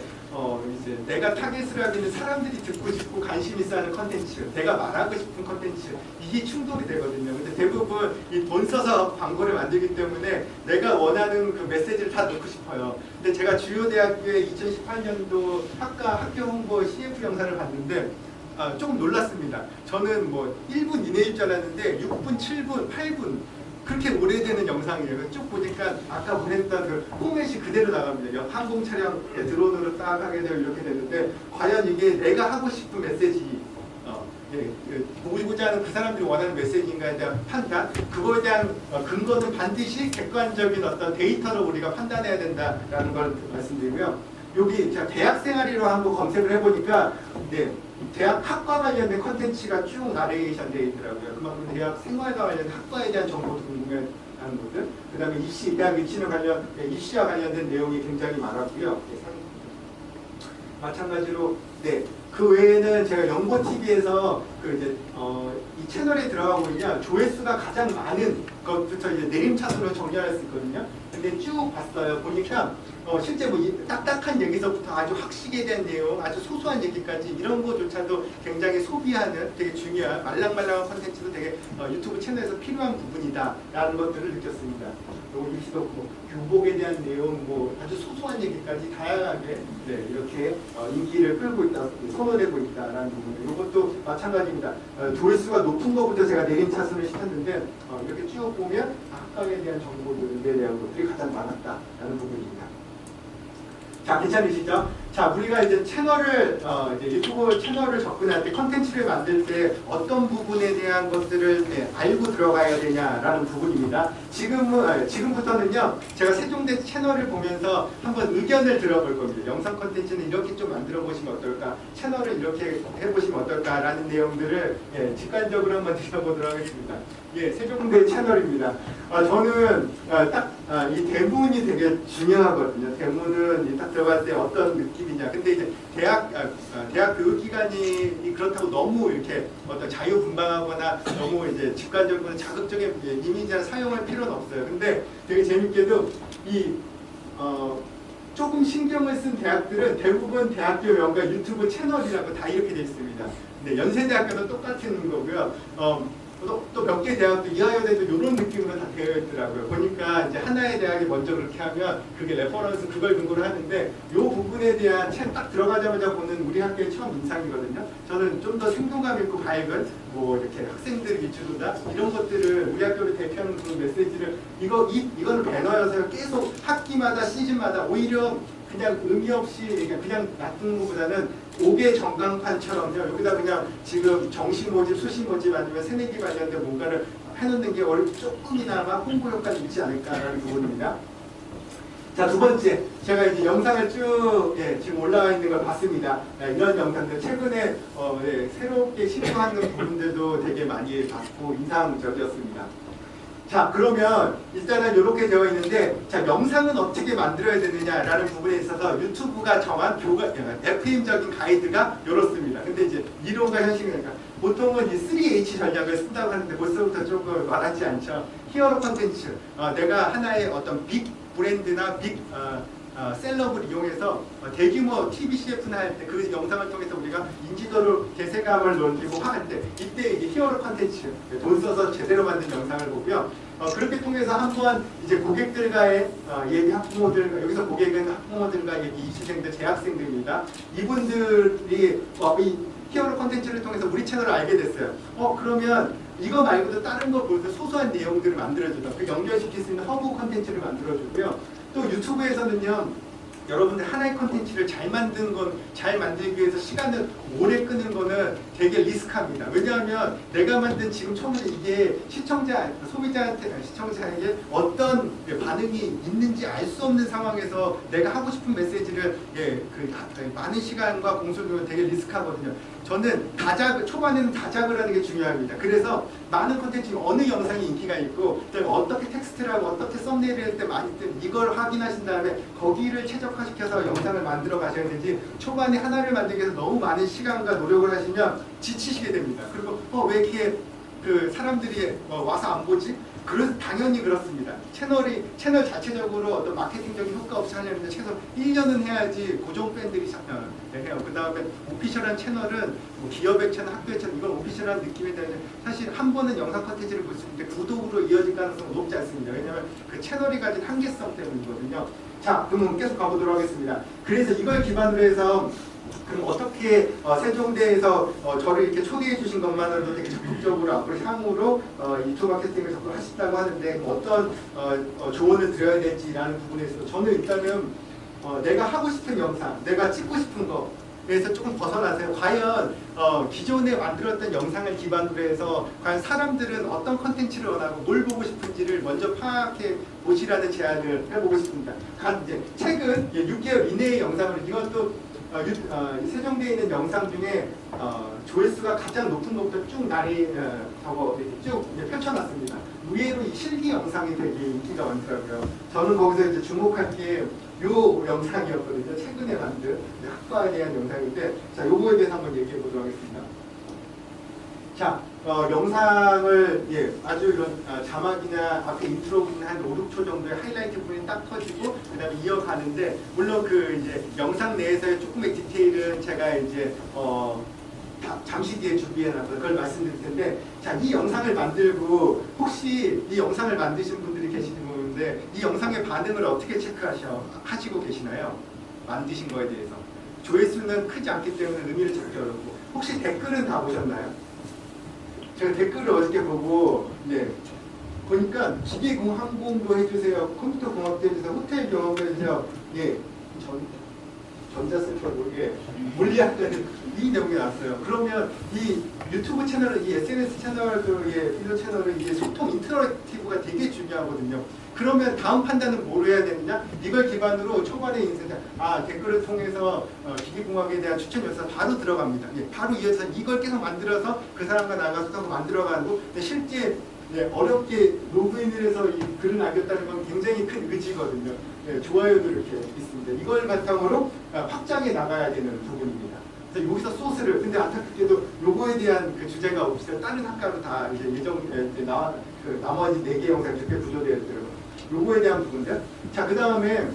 이제 내가 타겟을 하고 있는 사람들이 듣고 싶고 관심 있어 하는 컨텐츠, 내가 말하고 싶은 컨텐츠, 이게 충돌이 되거든요. 근데 대부분 이 돈 써서 광고를 만들기 때문에 내가 원하는 그 메시지를 다 넣고 싶어요. 근데 제가 주요 대학교의 2018년도 학교 홍보 CF 영상을 봤는데 조금 놀랐습니다. 저는 뭐 1분 이내일 줄 알았는데 6분, 7분, 8분 그렇게 오래되는 영상이에요. 쭉 보니까 아까 보냈던 그 포맷이 그대로 나갑니다. 항공 촬영 드론으로 딱 하게 되고 이렇게 되는데 과연 이게 내가 하고 싶은 메시지 보고자 하는 그 사람들이 원하는 메시지인가에 대한 판단, 그거에 대한 근거는 반드시 객관적인 어떤 데이터로 우리가 판단해야 된다라는 걸 말씀드리고요. 여기 제가 대학 생활이로 한번 검색을 해보니까 대학 학과 관련된 컨텐츠가 쭉 나레이션 되어 있더라고요. 그만큼 대학 생활과 관련된 학과에 대한 정보도 궁금해하는 것들, 그 다음에 대학 입시와 관련된 내용이 굉장히 많았고요. 마찬가지로 그 외에는 제가 연고TV에서 이 채널에 들어가고 있냐 조회수가 가장 많은 것부터 이제 내림차순으로 정리할 수 있거든요. 근데 쭉 봤어요. 보니까 실제 뭐 딱딱한 얘기서부터 아주 학식에 대한 내용, 아주 소소한 얘기까지 이런 거조차도 굉장히 소비하는 되게 중요한 말랑말랑한 컨텐츠도 되게 유튜브 채널에서 필요한 부분이다라는 것들을 느꼈습니다. 입시도 없고 교복에 대한 내용, 뭐 아주 소소한 얘기까지 다양하게 이렇게 인기를 끌고 있다, 선호되고 있다라는 부분. 이것도 마찬가지입니다. 조회수가 높은 것부터 제가 내림차순을 시켰는데 이렇게 쭉 보면 학과에 대한 정보들에 대한 것들이 가장 많았다라는 부분입니다. 자, 괜찮으시죠? 자, 우리가 이제 채널을 이제 유튜브 채널을 접근할 때 컨텐츠를 만들 때 어떤 부분에 대한 것들을 알고 들어가야 되냐라는 부분입니다. 지금부터는요, 제가 세종대 채널을 보면서 한번 의견을 들어볼 겁니다. 영상 컨텐츠는 이렇게 좀 만들어 보시면 어떨까? 채널을 이렇게 해보시면 어떨까라는 내용들을 직관적으로 한번 드셔보도록 하겠습니다. 세종대 채널입니다. 저는 딱 이 대문이 되게 중요하거든요. 대문은 딱 들어갈 때 어떤 느낌 느낌이냐. 근데 이제 대학 교육기관이 그렇다고 너무 이렇게 어떤 자유분방하거나 너무 이제 직관적이거나 자극적인 이미지를 사용할 필요는 없어요. 근데 되게 재밌게도 조금 신경을 쓴 대학들은 대부분 대학교 명과 유튜브 채널이라고 다 이렇게 되어 있습니다. 네, 연세대학교도 똑같은 거고요. 또 몇 개 대학도 이화여대도 이런 느낌으로 다 되어 있더라고요. 보니까 이제 하나의 대학이 먼저 그렇게 하면 그게 레퍼런스 그걸 근거로 하는데 이 부분에 대한 딱 들어가자마자 보는 우리 학교의 처음 인상이거든요. 저는 좀 더 생동감 있고 밝은 뭐 이렇게 학생들 위주로다 이런 것들을 우리 학교를 대표하는 그런 메시지를 이거는 배너여서 계속 학기마다 시즌마다 오히려 그냥 의미 없이 그냥 놔두는 것보다는 5개 전광판처럼요. 여기다 그냥 지금 정시 모집, 수시 모집 아니면 새내기 관련된 뭔가를 해놓는 게 조금이나마 홍보 효과가 있지 않을까라는 부분입니다. 자, 두 번째, 제가 이제 영상을 쭉 지금 올라와 있는 걸 봤습니다. 이런 영상들 최근에 새롭게 시도하는 부분들도 되게 많이 봤고 인상적이었습니다. 자, 그러면 일단은 이렇게 되어 있는데, 자, 영상은 어떻게 만들어야 되느냐라는 부분에 있어서 유튜브가 정한 FM적인 가이드가 이렇습니다. 근데 이제 이론과 현실이니까 보통은 이 3H 전략을 쓴다고 하는데 벌써부터 조금 와닿지 않죠. 히어로 콘텐츠, 내가 하나의 어떤 빅 브랜드나 빅 셀럽을 이용해서 대규모 TV CF나 할 때 그 영상을 통해서 우리가 인지도를 개세감을 높이고 할 때 이때 이제 히어로 콘텐츠 돈 써서 제대로 만든 영상을 보고요. 그렇게 통해서 한번 이제 고객들과의 예비 학부모들 여기서 고객은 학부모들과 예비 입시생들 재학생들입니다. 이분들이 이 히어로 콘텐츠를 통해서 우리 채널을 알게 됐어요. 그러면 이거 말고도 다른 거 볼 때 소소한 내용들을 만들어주다. 그 연결시킬 수 있는 허브 콘텐츠를 만들어주고요. 또 유튜브에서는요. 여러분들 하나의 콘텐츠를 잘 만들기 위해서 시간을 오래 끄는 거는 되게 리스크합니다. 왜냐하면 내가 만든 지금 처음에 이게 시청자에게 어떤 반응이 있는지 알 수 없는 상황에서 내가 하고 싶은 메시지를 많은 시간과 공소를 되게 리스크하거든요. 저는 초반에는 다작을 하는 게 중요합니다. 그래서 많은 콘텐츠 어느 영상이 인기가 있고 어떻게 텍스트를 하고 어떻게 썸네일을 할 때 많이 뜨는 이걸 확인하신 다음에 거기를 최적화시켜서 영상을 만들어 가셔야 되지 초반에 하나를 만들기 위해서 너무 많은 시간과 노력을 하시면 지치시게 됩니다. 그리고 왜 이렇게 사람들이 와서 안 보지? 당연히 그렇습니다. 채널 자체적으로 어떤 마케팅적인 효과 없이 하려면 최소 1년은 해야지 고정 팬들이 해요. 그 다음에 오피셜한 채널은 뭐 기업의 채널, 학교의 채널 이건 오피셜한 느낌에 대한 사실 한 번은 영상 컨텐츠를 볼 수 있는데 구독으로 이어질 가능성은 높지 않습니다. 왜냐하면 그 채널이 가진 한계성 때문이거든요. 자, 그러면 계속 가보도록 하겠습니다. 그래서 이걸 기반으로 해서 그럼 어떻게 세종대에서 저를 이렇게 초대해 주신 것만으로도 되게 적극적으로 앞으로 향후로 유튜브 마케팅을 접근을 하신다고 하는데 어떤 조언을 드려야 될지라는 부분에 있어서 저는 일단은 내가 하고 싶은 영상, 내가 찍고 싶은 거에서 조금 벗어나세요. 과연 기존에 만들었던 영상을 기반으로 해서 과연 사람들은 어떤 컨텐츠를 원하고 뭘 보고 싶은지를 먼저 파악해 보시라는 제안을 해보고 싶습니다. 이제 최근 6개월 이내의 영상을 이것도 세종대에 있는 영상 중에 조회수가 가장 높은 것부터 쭉 쭉 펼쳐놨습니다. 의외로 이 실기 영상이 되게 인기가 많더라고요. 저는 거기서 이제 주목할 게 요 영상이었거든요. 최근에 만든 학과에 대한 영상인데, 자, 요거에 대해서 한번 얘기해 보도록 하겠습니다. 자, 영상을 아주 이런 자막이나 앞에 인트로 부분 한 5, 6초 정도의 하이라이트 부분이 딱 터지고 그 다음에 이어가는데 물론 이제 영상 내에서의 조금의 디테일은 제가 이제 잠시 뒤에 준비해놔서 그걸 말씀드릴 텐데, 자, 이 영상을 만들고 혹시 이 영상을 만드신 분들이 계시는 건데 이 영상의 반응을 어떻게 하시고 계시나요? 만드신 거에 대해서 조회수는 크지 않기 때문에 의미를 찾기 어렵고 혹시 댓글은 다 보셨나요? 제가 댓글을 어저께 보고 보니까 기계공항공도 해주세요, 컴퓨터 공학도 해주세요, 호텔 경험도 해주세요. 전자센터 물리학자는 이 내용이 나왔어요. 그러면 이 유튜브 채널은 이 SNS 채널의 비디오 채널은 이게 소통 인터랙티브가 되게 중요하거든요. 그러면 다음 판단은 뭘 해야 되느냐? 이걸 기반으로 초반에 댓글을 통해서 기계공학에 대한 추천 요소가 바로 들어갑니다. 바로 이어서 이걸 계속 만들어서 그 사람과 나가서 만들어가고 실제 네, 어렵게 로그인을 해서 이 글을 남겼다는 건 굉장히 큰 의지거든요. 네, 좋아요도 이렇게 있습니다. 이걸 바탕으로 확장해 나가야 되는 부분입니다. 그래서 여기서 소스를, 근데 안타깝게도 요거에 대한 그 주제가 없어요. 다른 학과로 다 이제 나머지 4개 영상이 그렇게 구조되어 있더라고요. 요거에 대한 부분들. 자, 그 다음에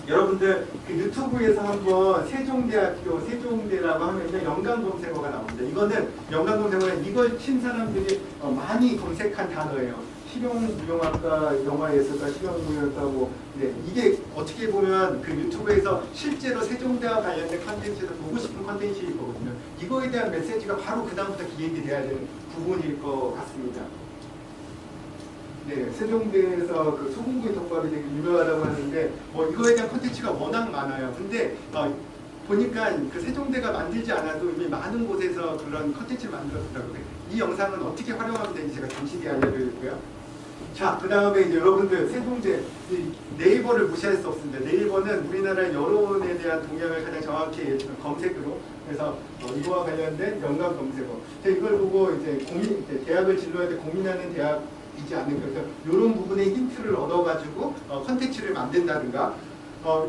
여러분들 그 유튜브에서 한번 세종대학교 세종대라고 하면 연관 검색어가 나옵니다. 이거는 연관 검색어는 이걸 친 사람들이 많이 검색한 단어예요. 실용무용학과, 영화예술과, 실용무용학과 뭐 네, 이게 어떻게 보면 그 유튜브에서 실제로 세종대와 관련된 컨텐츠에서 보고 싶은 컨텐츠일 거거든요. 이거에 대한 메시지가 바로 그 다음부터 기획이 돼야 되는 부분일 것 같습니다. 네, 세종대에서 그 소금구이 덮밥이 되게 유명하다고 하는데 뭐 이거에 대한 콘텐츠가 워낙 많아요. 근데 보니까 그 세종대가 만들지 않아도 이미 많은 곳에서 그런 콘텐츠를 만들었더라고요. 이 영상은 어떻게 활용하면 되는지 제가 잠시 뒤에 알려드릴게요. 자, 그 다음에 이제 여러분들 세종대 네이버를 무시할 수 없습니다. 네이버는 우리나라 여론에 대한 동향을 가장 정확히 검색으로 그래서 이거와 관련된 연관 검색어. 이걸 보고 이제 대학을 진로할 때 고민하는 대학이지 않을까. 그래서 이런 부분에 힌트를 얻어가지고 컨텐츠를 만든다든가.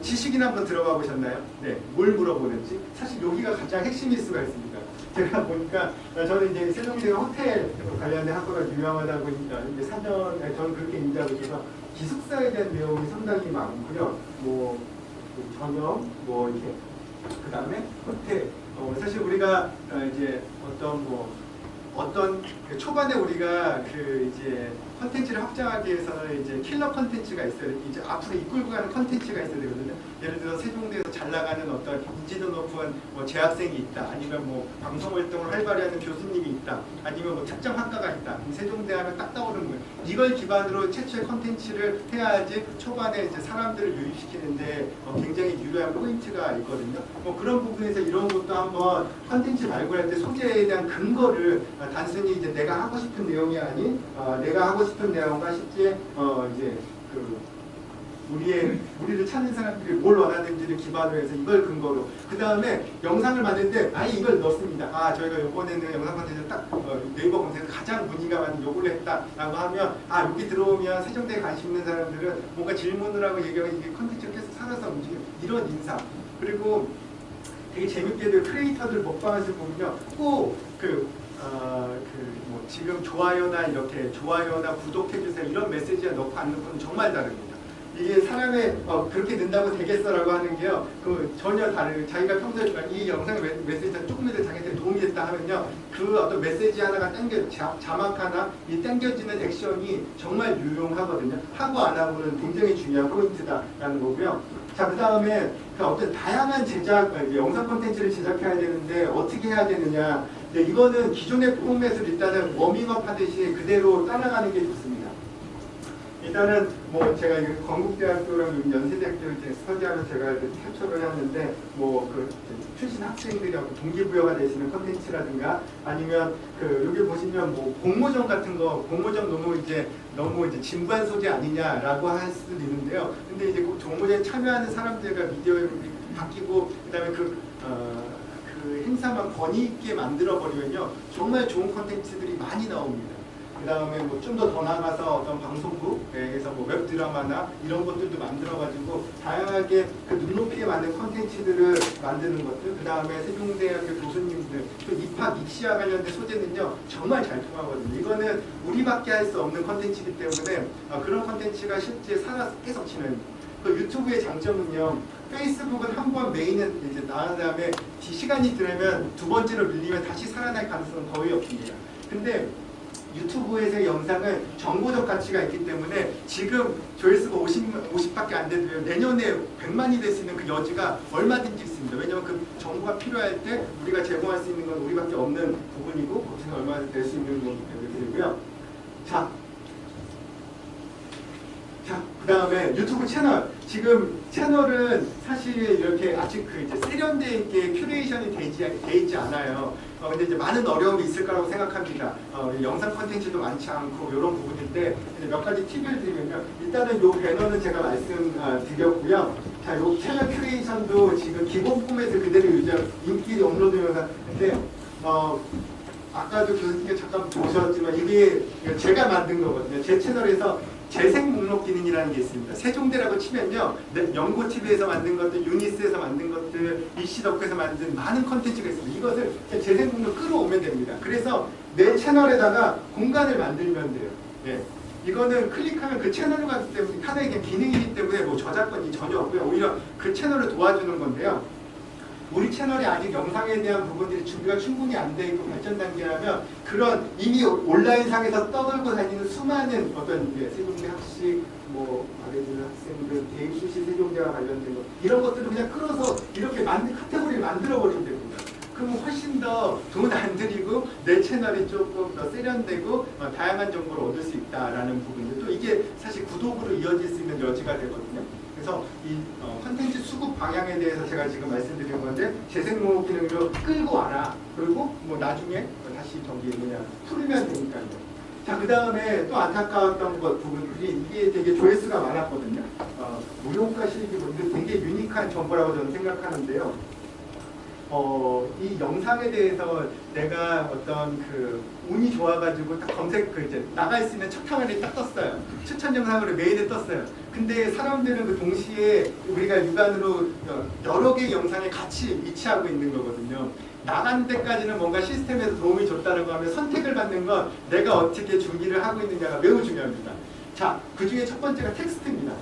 지식인 한번 들어가 보셨나요? 네, 뭘 물어보는지. 사실 여기가 가장 핵심일 수가 있습니다. 제가 보니까 저는 이제 세종대가 호텔 관련된 학과가 유명하다고 이제 저는 그렇게 인지하고 있어서 기숙사에 대한 내용이 상당히 많고요. 뭐 저녁, 뭐 이렇게 그 다음에 호텔. 사실 우리가 이제 어떤 그 초반에 우리가 그 이제 컨텐츠를 확장하기 위해서는 이제 킬러 컨텐츠가 있어요. 이제 앞으로 이끌고 가는 컨텐츠가 있어야 되거든요. 예를 들어 세종대에서 잘 나가는 어떤 인지도 높은 뭐 재학생이 있다, 아니면 뭐 방송 활동을 활발히 하는 교수님이 있다, 아니면 뭐 특정 학과가 있다. 세종대 하면 딱 떠오르는 거예요. 이걸 기반으로 최초의 컨텐츠를 해야지 초반에 이제 사람들을 유입시키는데 굉장히 유효한 포인트가 있거든요. 뭐 그런 부분에서 이런 것도 한번 컨텐츠 발굴할 때 소재에 대한 근거를 단순히 이제 내가 하고 싶은 내용이 아닌 내가 하고 싶은 내용과 실제 이제 그 우리를 찾는 사람들이 뭘 원하는지를 기반으로 해서 이걸 근거로 그 다음에 영상을 만들 때 아예 이걸 넣습니다. 저희가 이번에는 영상 컨텐츠 딱 네이버 검색에서 가장 문의가 많은 요구를 했다라고 하면 여기 들어오면 세종대에 관심 있는 사람들은 뭔가 질문을 하고 얘기하고 이게 컨텐츠가 계속 살아서 움직이는 이런 인상. 그리고 되게 재밌게도 크리에이터들 먹방에서 보면요 꼭 뭐 지금 좋아요나 이렇게 좋아요나 구독해주세요 이런 메시지가 넣고 안 넣고는 정말 다릅니다. 이게 사람의 그렇게 된다고 되겠어라고 하는 게요 전혀 다르고 자기가 평소에 이 영상의 메시지가 조금이라도 자기한테 도움이 됐다 하면요 그 어떤 메시지 하나가 자막 하나 이 당겨지는 액션이 정말 유용하거든요. 하고 안 하고는 굉장히 중요한 포인트다라는 거고요. 자, 그 다음에 어떤 다양한 영상 콘텐츠를 제작해야 되는데 어떻게 해야 되느냐. 네, 이거는 기존의 포맷을 일단은 워밍업 하듯이 그대로 따라가는 게 좋습니다. 일단은 뭐 제가 건국대학교랑 연세대학교 이제 스터디하면서 제가 캡처를 했는데 뭐 그 출신 학생들이하고 동기부여가 되시는 컨텐츠라든가 아니면 여기 보시면 뭐 공모전 같은 거 공모전 너무 이제 진부한 소재 아니냐라고 할 수도 있는데요. 근데 이제 공모전에 참여하는 사람들과 미디어에 바뀌고 그다음에 그 행사만 권위 있게 만들어 버리면요 정말 좋은 컨텐츠들이 많이 나옵니다. 그 다음에 뭐 좀 더 나가서 어떤 방송국에서 뭐 웹드라마나 이런 것들도 만들어가지고 다양하게 그 눈높이에 맞는 컨텐츠들을 만드는 것들. 그 다음에 세종대학교 교수님들 또 입학 입시와 관련된 소재는요 정말 잘 통하거든요. 이거는 우리밖에 할 수 없는 컨텐츠이기 때문에 그런 컨텐츠가 실제 살아서 계속 진행. 그 유튜브의 장점은요. 페이스북은 한번 메인은 이제 나간 다음에 시간이 들으면 두 번째로 밀리면 다시 살아날 가능성은 거의 없습니다. 근데 유튜브에서의 영상은 정보적 가치가 있기 때문에 지금 조회수가 50밖에 안 돼도요 내년에 100만이 될 수 있는 그 여지가 얼마든지 있습니다. 왜냐하면 그 정보가 필요할 때 우리가 제공할 수 있는 건 우리밖에 없는 부분이고 거기서 얼마나 될 수 있는 거기 때문이고요. 자, 그 다음에 유튜브 채널. 지금 채널은 사실 이렇게 아직 이제 세련되게 큐레이션이 돼 있지 않아요. 근데 이제 많은 어려움이 있을 거라고 생각합니다. 영상 컨텐츠도 많지 않고 이런 부분인데 몇 가지 팁을 드리면요. 일단은 이 배너는 제가 말씀드렸고요. 자, 이 채널 큐레이션도 지금 기본 포맷을 그대로 유지하고 인기 업로드 영상인데 아까도 교수님께 잠깐 보셨지만 이게 제가 만든 거거든요. 제 채널에서 재생 목록 기능이라는 게 있습니다. 세종대라고 치면요, 연고 TV에서 만든 것들, 유니스에서 만든 것들, 이시덕후에서 만든 많은 컨텐츠가 있습니다. 이것을 재생 목록 끌어오면 됩니다. 그래서 내 채널에다가 공간을 만들면 돼요. 예. 이거는 클릭하면 그 채널로 가기 때문에 하나의 그냥 기능이기 때문에 뭐 저작권이 전혀 없고요. 오히려 그 채널을 도와주는 건데요. 우리 채널이 아직 영상에 대한 부분들이 준비가 충분히 안 돼 있고 발전 단계라면 그런 이미 온라인상에서 떠돌고 다니는 수많은 어떤 세종대 학식, 뭐 아래들 학생들 대입 수시 세종대와 관련된 거 이런 것들을 그냥 끌어서 이렇게 카테고리를 만들어 버리면 됩니다. 그럼 훨씬 더 돈 안 들이고 내 채널이 조금 더 세련되고 다양한 정보를 얻을 수 있다라는 부분들 또 이게 사실 구독으로 이어질 수 있는 여지가 되거든요. 그래서 이 컨텐츠 수급 방향에 대해서 제가 지금 말씀드린 건데 재생 목록 기능으로 끌고 와라. 그리고 뭐 나중에 다시 저기 풀면 되니까요. 자, 그 다음에 또 안타까웠던 것 부분들이 이게 되게 조회수가 많았거든요. 무료가 실기 분들 되게 유니크한 정보라고 저는 생각하는데요. 이 영상에 대해서 내가 어떤 그 운이 좋아가지고 딱 검색 이제 나갈 수 있는 첫 화면이 딱 떴어요. 추천 영상으로 메일에 떴어요. 근데 사람들은 그 동시에 우리가 육안으로 여러 개의 영상에 같이 위치하고 있는 거거든요. 나간 데까지는 뭔가 시스템에서 도움이 줬다고 하면 선택을 받는 건 내가 어떻게 준비를 하고 있느냐가 매우 중요합니다. 자, 그 중에 첫 번째가 텍스트입니다.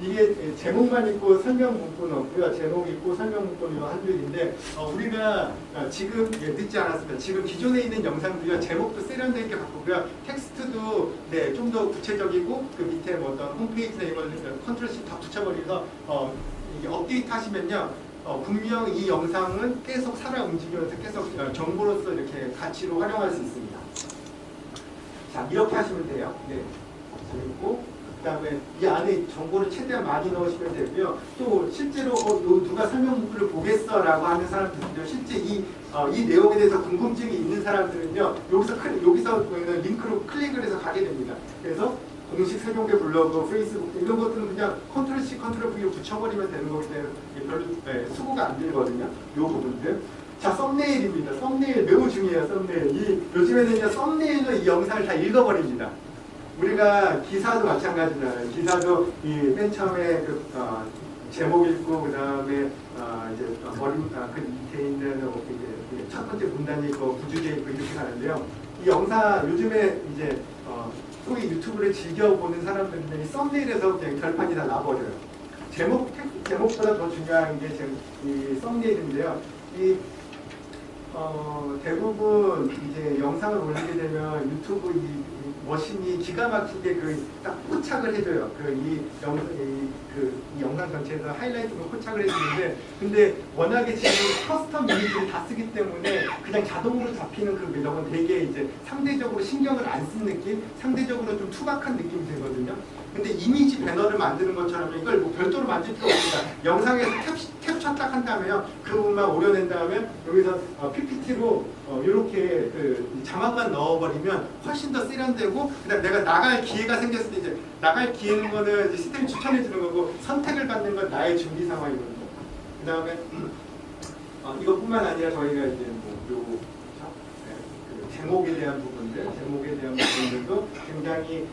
이게 제목만 있고 설명 문구는 없고요. 제목 있고 설명 문구는 한 줄인데 우리가 지금 늦지 않았습니다. 지금 기존에 있는 영상도요. 제목도 세련되게 있게 바꾸고요. 텍스트도 좀 더 구체적이고 그 밑에 뭐 어떤 홈페이지나 이걸 컨트롤 C 다 붙여버려서 이게 업데이트 하시면요. 분명 이 영상은 계속 살아 움직이면서 계속 정보로서 이렇게 가치로 활용할 수 있습니다. 자, 이렇게 하시면 돼요. 네. 그리고 그다음에 이 안에 정보를 최대한 많이 넣으시면 되고요. 또 실제로 누가 설명 문구를 보겠어라고 하는 사람들은요. 실제 이 내용에 대해서 궁금증이 있는 사람들은요. 여기서 보이는 링크로 클릭을 해서 가게 됩니다. 그래서 공식 세종대 블로그, 페이스북 이런 것들은 그냥 컨트롤 C, 컨트롤 V로 붙여버리면 되는 거기 때문에 별로 수고가 안 들거든요. 이 부분들. 자, 썸네일입니다. 썸네일 매우 중요해요. 썸네일. 요즘에는 썸네일로 이 영상을 다 읽어버립니다. 우리가 기사도 마찬가지잖아요. 기사도 이 맨 처음에 그 제목 읽고 그 다음에 이제 그 밑에 있는 이제 첫 번째 문단이 있고 부주제 있고 이렇게 가는데요. 이 영상 요즘에 이제 소위 유튜브를 즐겨 보는 사람들은 이 썸네일에서 그냥 결판이 다 나버려요. 제목보다 더 중요한 게 이 썸네일인데요. 대부분 이제 영상을 올리게 되면 유튜브 이 머신이 기가 막히게 딱 포착을 해줘요. 이 영상 전체에서 하이라이트로 포착을 해주는데, 근데 워낙에 지금 커스텀 이미지를 다 쓰기 때문에 그냥 자동으로 잡히는 그 매력은 되게 이제 상대적으로 신경을 안 쓴 느낌, 상대적으로 좀 투박한 느낌이 들거든요. 근데 이미지 배너를 만드는 것처럼 이걸 뭐 별도로 만들 필요 없습니다. 영상에서 캡처 딱 한 다음에요. 그 부분만 오려낸 다음에 여기서 PPT로 이렇게 자막만 넣어버리면 훨씬 더 세련되고, 그다음 내가 나갈 기회가 생겼을 때 이제 나갈 기회는 거는 이제 시스템이 추천해 주는 거고 선택을 받는 건 나의 준비 상황이거든요. 그다음에 이것뿐만 아니라 저희가 이제 제목에 대한 부분들도 굉장히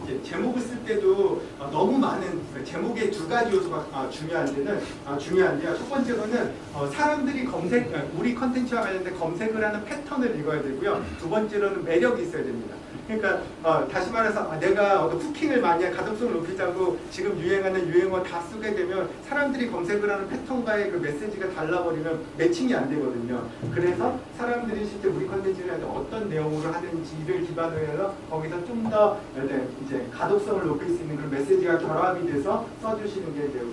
이제 제목을 쓸 때도 너무 많은 제목의 두 가지 요소가 중요한데요. 첫 번째로는 사람들이 우리 컨텐츠와 관련된 검색을 하는 패턴을 읽어야 되고요. 두 번째로는 매력이 있어야 됩니다. 그러니까 다시 말해서 내가 후킹을 많이 가독성을 높이자고 지금 유행하는 유행어 다 쓰게 되면 사람들이 검색을 하는 패턴과의 그 메시지가 달라버리면 매칭이 안 되거든요. 그래서 사람들이 실제 우리 컨텐츠를 할 때 어떤 내용으로 하는지를 기반으로 해서 거기서 좀 더 이제 가독성을 높일 수 있는 그런 메시지가 결합이 돼서 써주시는 게 매우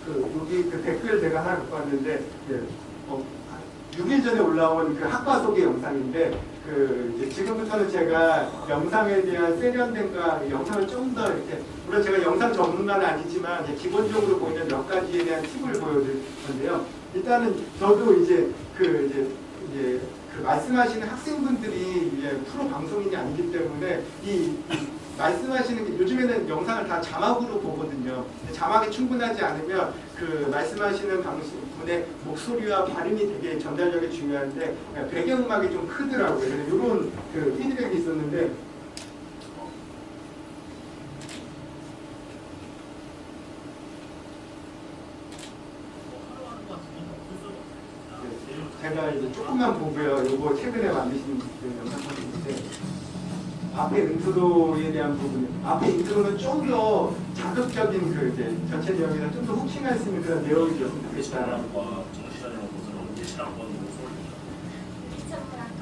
좋습니다. 여기 댓글 제가 하나 갖고 왔는데 6일 전에 올라온 그 학과 소개 영상인데 이제 지금부터는 제가 영상에 대한 세련됨과 영상을 좀 더 이렇게, 물론 제가 영상 전문가는 아니지만 이제 기본적으로 보이는 몇 가지에 대한 팁을 보여드릴 건데요. 일단은 저도 이제 말씀하시는 학생분들이 이제 프로 방송인이 아니기 때문에 이 말씀하시는 게 요즘에는 영상을 다 자막으로 보거든요. 자막이 충분하지 않으면 그 말씀하시는 분의 목소리와 발음이 되게 전달력이 중요한데 배경음악이 좀 크더라고요. 그래서 이런 그 피드백이 있었는데 제가 이제 조금만 보고요. 요거 최근에 만드신 그 영상인데 앞에 인트로에 대한 부분, 앞에 인트로는 좀 더 자극적인 그 이제 전체 내용이나 좀 더 훅싱할 수 있는 그런 내용이 줬으면 좋겠다라는. 정치자료랑 것은 언제시랑 건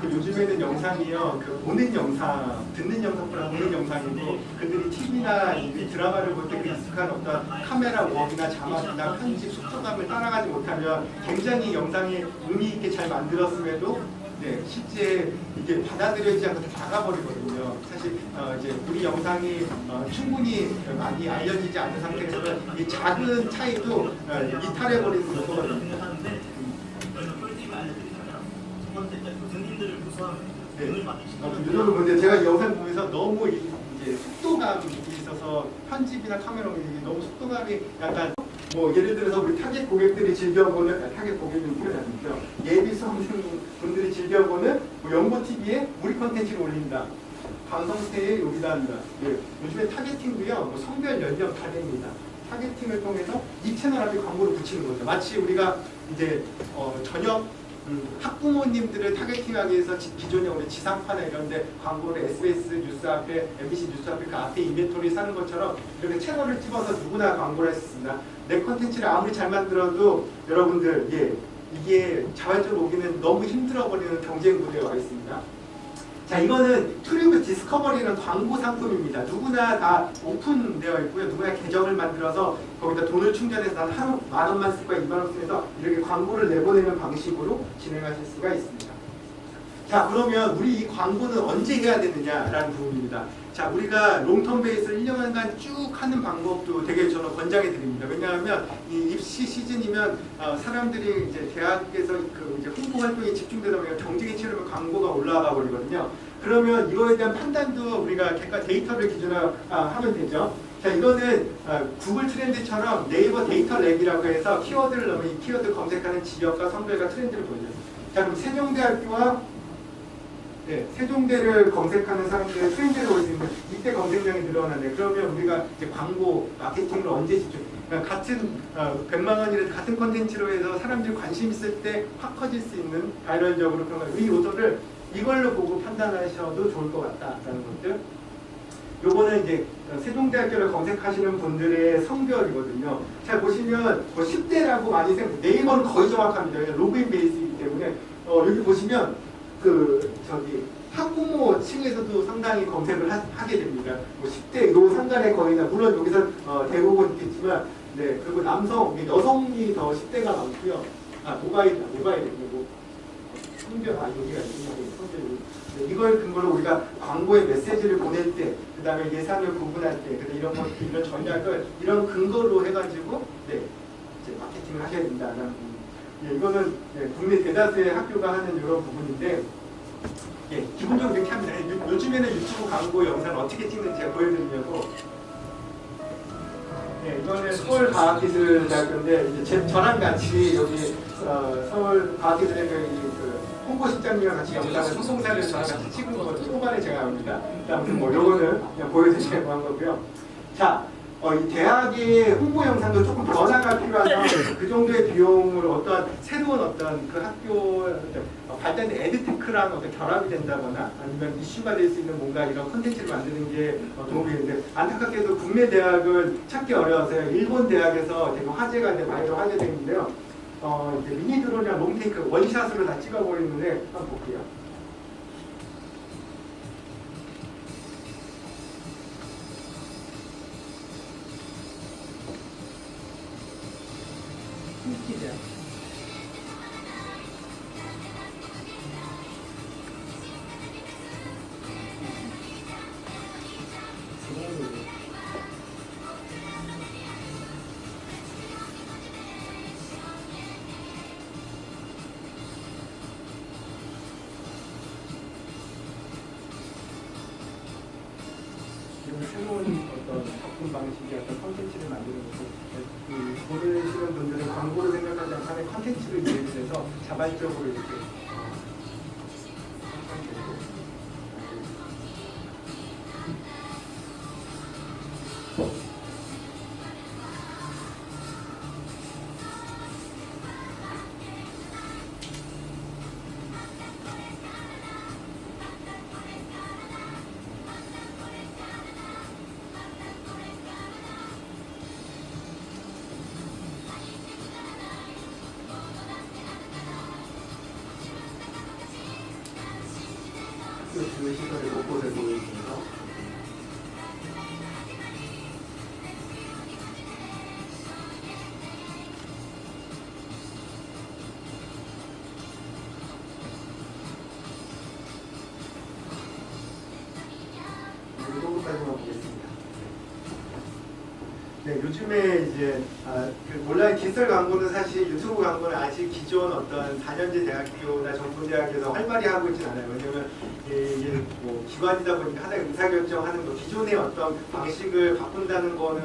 그 요즘에는 영상이요, 그 보는 영상, 듣는 영상보다 보는 영상이고 그들이 TV나 드라마를 볼 때 그 익숙한 어떤 카메라 웍이나 자막이나 편집, 속도감을 따라가지 못하면 굉장히 영상이 의미 있게 잘 만들었음에도 네, 실제 이게 받아들여지지 않고 다 나가버리거든요. 사실 이제 우리 영상이 충분히 많이 알려지지 않은 상태에서는 이 작은 차이도 이탈해버리는 거거든요. 네. 요즘은 근데 제가 영상 보면서 너무 이제 속도감이 있어서 편집이나 카메라 이게 너무 속도감이 약간 뭐 예를 들어서 우리 타겟 고객들이 즐겨보는 타겟 고객은 표현 아니죠. 예비 수험생분들이 즐겨보는 뭐 연고 TV에 우리 컨텐츠를 올린다. 방송태에 여기다 한다. 예. 요즘에 타겟팅도요. 뭐 성별 연령 다 됩니다. 타겟팅을 통해서 이 채널 앞에 광고를 붙이는 거죠. 마치 우리가 이제 저녁 학부모님들을 타겟팅하기 위해서 기존에 우리 지상파나 이런데 광고를 SBS 뉴스 앞에, MBC 뉴스 앞에 그 앞에 인벤토리 사는 것처럼 이렇게 채널을 집어서 누구나 광고를 했습니다. 내 콘텐츠를 아무리 잘 만들어도 여러분들 이게 자발적으로 오기는 너무 힘들어버리는 경쟁 구도에 와 있습니다. 자, 이거는 트리브 디스커버리는 광고 상품입니다. 누구나 다 오픈되어 있고요. 누구나 계정을 만들어서 거기다 돈을 충전해서 난 하루 10,000원만 쓸 거야, 20,000원 쓰면서 이렇게 광고를 내보내는 방식으로 진행하실 수가 있습니다. 자, 그러면 우리 이 광고는 언제 해야 되느냐라는 부분입니다. 자, 우리가 롱텀 베이스를 1년간 쭉 하는 방법도 되게 저는 권장해 드립니다. 왜냐하면 이 입시 시즌이면 사람들이 이제 대학에서 그 이제 홍보 활동에 집중되다 보니까 경쟁이 치르면 광고가 올라가 버리거든요. 그러면 이거에 대한 판단도 우리가 객관 데이터를 기준으로 하면 되죠. 자, 이거는 구글 트렌드처럼 네이버 데이터 랩이라고 해서 키워드를 넣으면 이 키워드 검색하는 지역과 성별과 트렌드를 보여줘요. 자, 그럼 세종대학교와 네, 세종대를 검색하는 사람들의 트렌드를 볼 수 있는 이때 검색량이 늘어나네. 그러면 우리가 이제 광고 마케팅을 언제 집중? 그러니까 같은 100만 원이라도 같은 콘텐츠로 해서 사람들이 관심 있을 때 확 커질 수 있는 바이럴적으로 그런 이 요소를 이걸로 보고 판단하셔도 좋을 것 같다라는 것들. 요거는 이제 세종대학교를 검색하시는 분들의 성별이거든요. 잘 보시면 뭐 10대라고 많이 네이버는 거의 정확합니다. 로그인 베이스이기 때문에 여기 보시면 학부모 층에서도 상당히 검색을 하게 됩니다. 뭐 10대 요 상간의 거의나 물론 여기서 대부분 있겠지만 네, 그리고 여성이 더 10대가 많고요. 모바일이고 성별 여기가 성별 네, 이걸 근거로 우리가 광고의 메시지를 보낼 때, 그 다음에 예산을 구분할 때, 이런 전략을 이런 근거로 해가지고 네, 이제 마케팅을 하셔야 된다는 부분. 예, 이거는 국내 대다수의 학교가 하는 이런 부분인데 예, 기본적으로 이렇게 합니다. 요즘에는 유튜브 광고 영상을 어떻게 찍는지 제가 보여드리려고 예, 이거는 서울과학기술대학교인데 이제 저랑 같이 여기 서울과학기술대학교 그 홍보실장님과 같이 영상을 소송사를 저랑 같이 찍은 거거든요. 초반에 제가 합니다. 아무튼 뭐 요거는 그냥 보여드리려고 한 거고요. 자, 이 대학의 홍보 영상도 조금 변화가 필요하죠. 그 정도의 비용을 새로운 그 학교 발달된 에드테크랑 결합이 된다거나 아니면 이슈가 될 수 있는 뭔가 이런 콘텐츠를 만드는 게 도움이 되는데 안타깝게도 국내 대학은 찾기 어려워서요. 일본 대학에서 되게 화제가 많이 화제되는데요. 이제 미니 드론이랑 롱테이크 원샷으로 다 찍어버리는데 한번 볼게요. 새로운 어떤 접근 방식의 어떤 컨텐츠를 만드는 것을 보시는 분들은 광고를 생각하지 않고 하나의 컨텐츠를 이해해서 자발적으로 이렇게 그 시설을 곳곳에 보여주면서 이 정도까지만 보겠습니다. 네, 요즘에 이제 그 온라인 디지털 광고는 사실 유튜브 광고는 아직 기존 어떤 4년제 대학교나 전문대학에서 활발히 하고 있진 않아요. 왜냐면 이게 뭐 기관이다 보니까 하나의 의사결정하는 거 기존의 어떤 방식을 바꾼다는 거는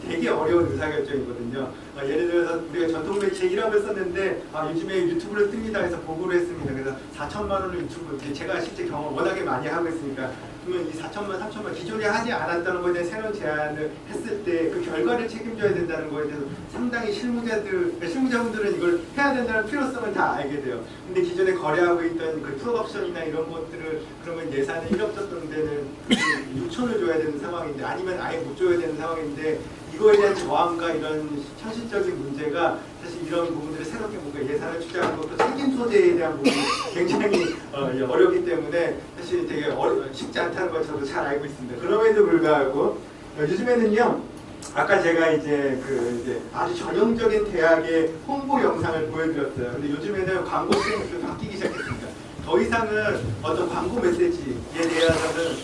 되게 어려운 의사결정이거든요. 예를 들어서 우리가 전통 매체 1억을 썼는데 요즘에 유튜브를 뜹니다 해서 보고를 했습니다. 그래서 4천만 원을 유튜브 제가 실제 경험 워낙에 많이 하고 있으니까 그러면 이 4천만, 3천만 기존에 하지 않았다는 거에 대한 새로운 제안을 했을 때 그 결과를 책임져야 된다는 거에 대해서 상당히 실무자분들은 이걸 해야 된다는 필요성을 다 알게 돼요. 근데 기존에 거래하고 있던 그 풀옵션이나 이런 것들을 그러면 예산을 1억 줬던 데는 6천을 줘야 되는 상황인데 아니면 아예 못 줘야 되는 상황인데 이거에 대한 저항과 이런 현실적인 문제가 사실 이런 부분들을 새롭게 뭔가 예산을 투자하는 것도 책임 소재에 대한 부분이 굉장히 어렵기 때문에 사실 되게 쉽지 않다는 걸 저도 잘 알고 있습니다. 그럼에도 불구하고 요즘에는요. 아까 제가 이제 아주 전형적인 대학의 홍보 영상을 보여드렸어요. 근데 요즘에는 광고 프레임이 바뀌기 시작했습니다. 더 이상은 어떤 광고 메시지에 대해서는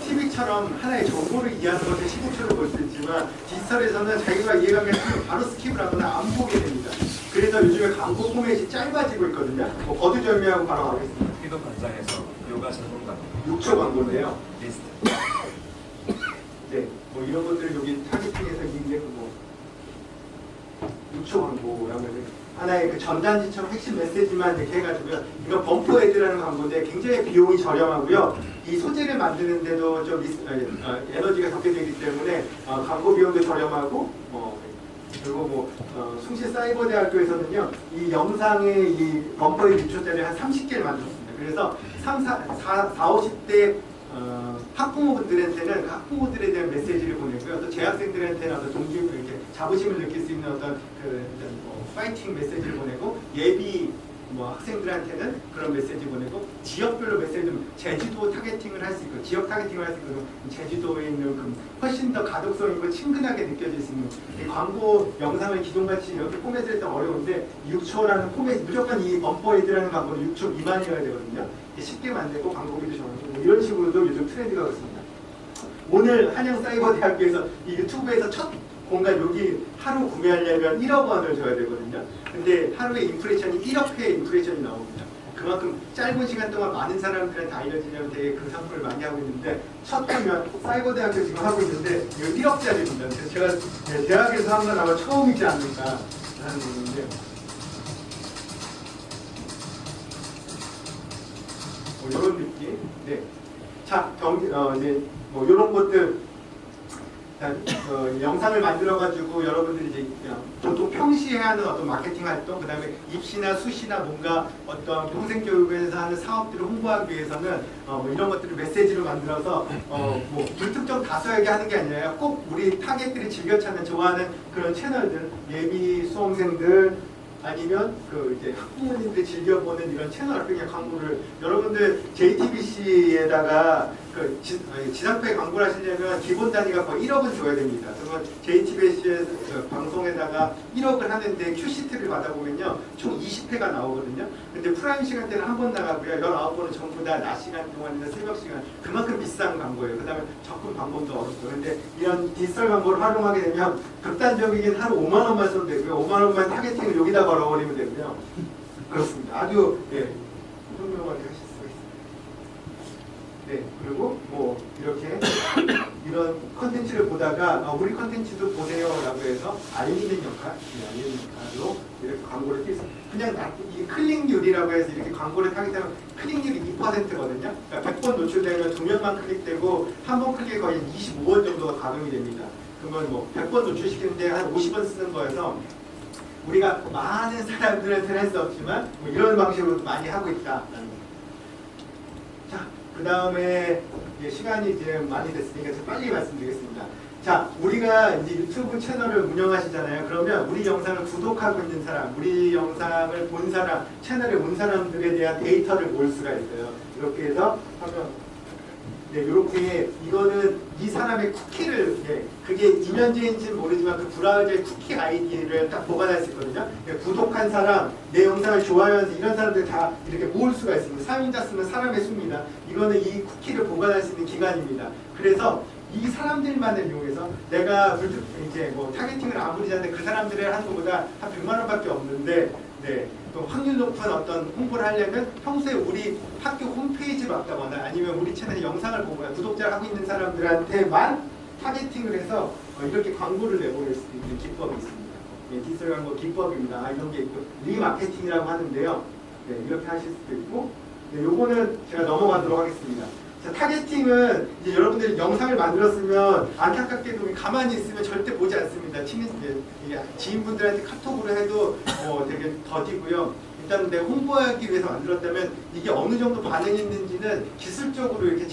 TV처럼 하나의 정보를 이해하는 것에 15초를 볼 수 있지만 디지털에서는 자기가 이해가면 바로 스킵을 하거나 안 보게 됩니다. 그래서 요즘에 광고 포맷이 짧아지고 있거든요. 거두절미하고 바로 가겠습니다. 피도 관상에서 요가 전문가 6초 광고인데요. 리스트. 네, 뭐 이런 것들을 여기 타겟팅해서 이게 6초 광고라고 해서 하나의 그 전단지처럼 핵심 메시지만 이렇게 해가지고요. 이거 범퍼 애드라는 광고인데 굉장히 비용이 저렴하고요. 이 소재를 만드는데도 좀 에너지가 적게 되기 때문에 광고 비용도 저렴하고 그리고 숭실 사이버대학교에서는요. 이 영상의 이 범퍼의 6초짜리 한 30개를 만들었습니다. 그래서 4, 50대 학부모분들한테는 학부모들에 대한 메시지를 보내고요. 또 재학생들한테는 어떤 동기 이렇게 자부심을 느낄 수 있는 어떤 파이팅 메시지를 보내고 예비 학생들한테는 그런 메시지 보내고 지역별로 메시지 제주도 타겟팅을 할 수 있고 지역 타겟팅을 할 수 있고 제주도에 있는 훨씬 더 가독성 있고 친근하게 느껴질 수 있는 이 광고 영상을 기존같이 이렇게 포맷을 했던 어려운데 6초라는 포맷 무조건 이 범퍼에드라는 광고는 6초 미만이어야 되거든요. 쉽게 만들고 광고비도 정하고 이런 식으로도 요즘 트렌드가 그렇습니다. 오늘 한양사이버대학교에서 이 유튜브에서 첫 공간 여기 하루 구매하려면 1억 원을 줘야 되거든요. 근데 하루에 인프레션이 1억 회 인프레션이 나옵니다. 그만큼 짧은 시간 동안 많은 사람들한테 알려지려면 되게 그 상품을 많이 하고 있는데 첫 하면 사이버대학교 지금 하고 있는데 이거 1억짜리입니다. 그래서 제가 대학에서 한 건 아마 처음이지 않을까 하는 부분인데 이런 느낌. 네. 자, 이제 이런 것들 영상을 만들어가지고 여러분들이 이제 보통 평시에 하는 어떤 마케팅 활동, 그 다음에 입시나 수시나 뭔가 어떤 평생 교육에서 하는 사업들을 홍보하기 위해서는 이런 것들을 메시지로 만들어서 불특정 다수에게 하는 게 아니라 꼭 우리 타겟들이 즐겨 찾는 좋아하는 그런 채널들, 예비 수험생들 아니면 이제 학부모님들이 즐겨보는 이런 채널 그냥 광고를 여러분들 JTBC에다가 지상파에 광고를 하시려면 기본 단위가 거의 1억은 줘야 됩니다. 그러면 JTBC 방송에다가 1억을 하는데 큐시트를 받아보면요 총 20회가 나오거든요. 근데 프라임 시간대는 한 번 나가고요. 19번은 전부 다 낮 시간 동안이나 새벽 시간 그만큼 비싼 광고예요. 그 다음에 접근 방법도 어렵고 근데 이런 디지털 광고를 활용하게 되면 극단적이긴 하루 5만 원만 써도 되고요. 5만 원만 타겟팅을 여기다 걸어버리면 되고요. 그렇습니다. 아주 현명하게 하실 수가 있습니다. 네, 그리고 뭐 이렇게 이런 컨텐츠를 보다가 우리 컨텐츠도 보세요라고 해서 알리는 역할, 알리는 역할로 이렇게 광고를 띄서 그냥 이 클릭률이라고 해서 이렇게 광고를 타겟하면 클릭률이 2%거든요. 그러니까 100번 노출되면 2명만 클릭되고 한 번 클릭에 거의 25원 정도가 가동이 됩니다. 그러면 뭐 100번 노출시키는데 한 50원 쓰는 거여서 우리가 많은 사람들한테는 할 수 없지만 뭐 이런 방식으로 많이 하고 있다라는 거죠. 자, 그 다음에 시간이 이제 많이 됐으니까 좀 빨리 말씀드리겠습니다. 자, 우리가 이제 유튜브 채널을 운영하시잖아요. 그러면 우리 영상을 구독하고 있는 사람, 우리 영상을 본 사람, 채널에 온 사람들에 대한 데이터를 모을 수가 있어요. 이렇게 해서 하면 네, 이렇게 이거는 이 사람의 쿠키를 그게 이면제인지는 모르지만 그 브라우저의 쿠키 아이디를 딱 보관할 수 있거든요. 구독한 사람, 내 영상을 좋아하면서 이런 사람들 다 이렇게 모을 수가 있습니다. 사용자 수는 사람의 수입니다. 이거는 이 쿠키를 보관할 수 있는 기간입니다. 그래서 이 사람들만을 이용해서 내가 이제 뭐 타겟팅을 아무리 하는데 그 사람들을 하는 것보다 한 100만 원밖에 없는데 네, 또 확률 높은 어떤 홍보를 하려면 평소에 우리 학교 홈페이지를 봤다거나 아니면 우리 채널 영상을 보거나 구독자를 하고 있는 사람들한테만 타겟팅을 해서 이렇게 광고를 내보낼 수 있는 기법이 있습니다. 예, 디지털 광고 기법입니다. 이런 게 있고 리마케팅이라고 하는데요. 네, 이렇게 하실 수도 있고 네, 요거는 제가 넘어가도록 하겠습니다. 자, 타겟팅은 이제 여러분들이 영상을 만들었으면 안타깝게도 가만히 있으면 절대 보지 않습니다. 지인분들한테 카톡으로 해도 되게 더디고요. 일단 내가 홍보하기 위해서 만들었다면 이게 어느 정도 반응이 있는지는 기술적으로 이렇게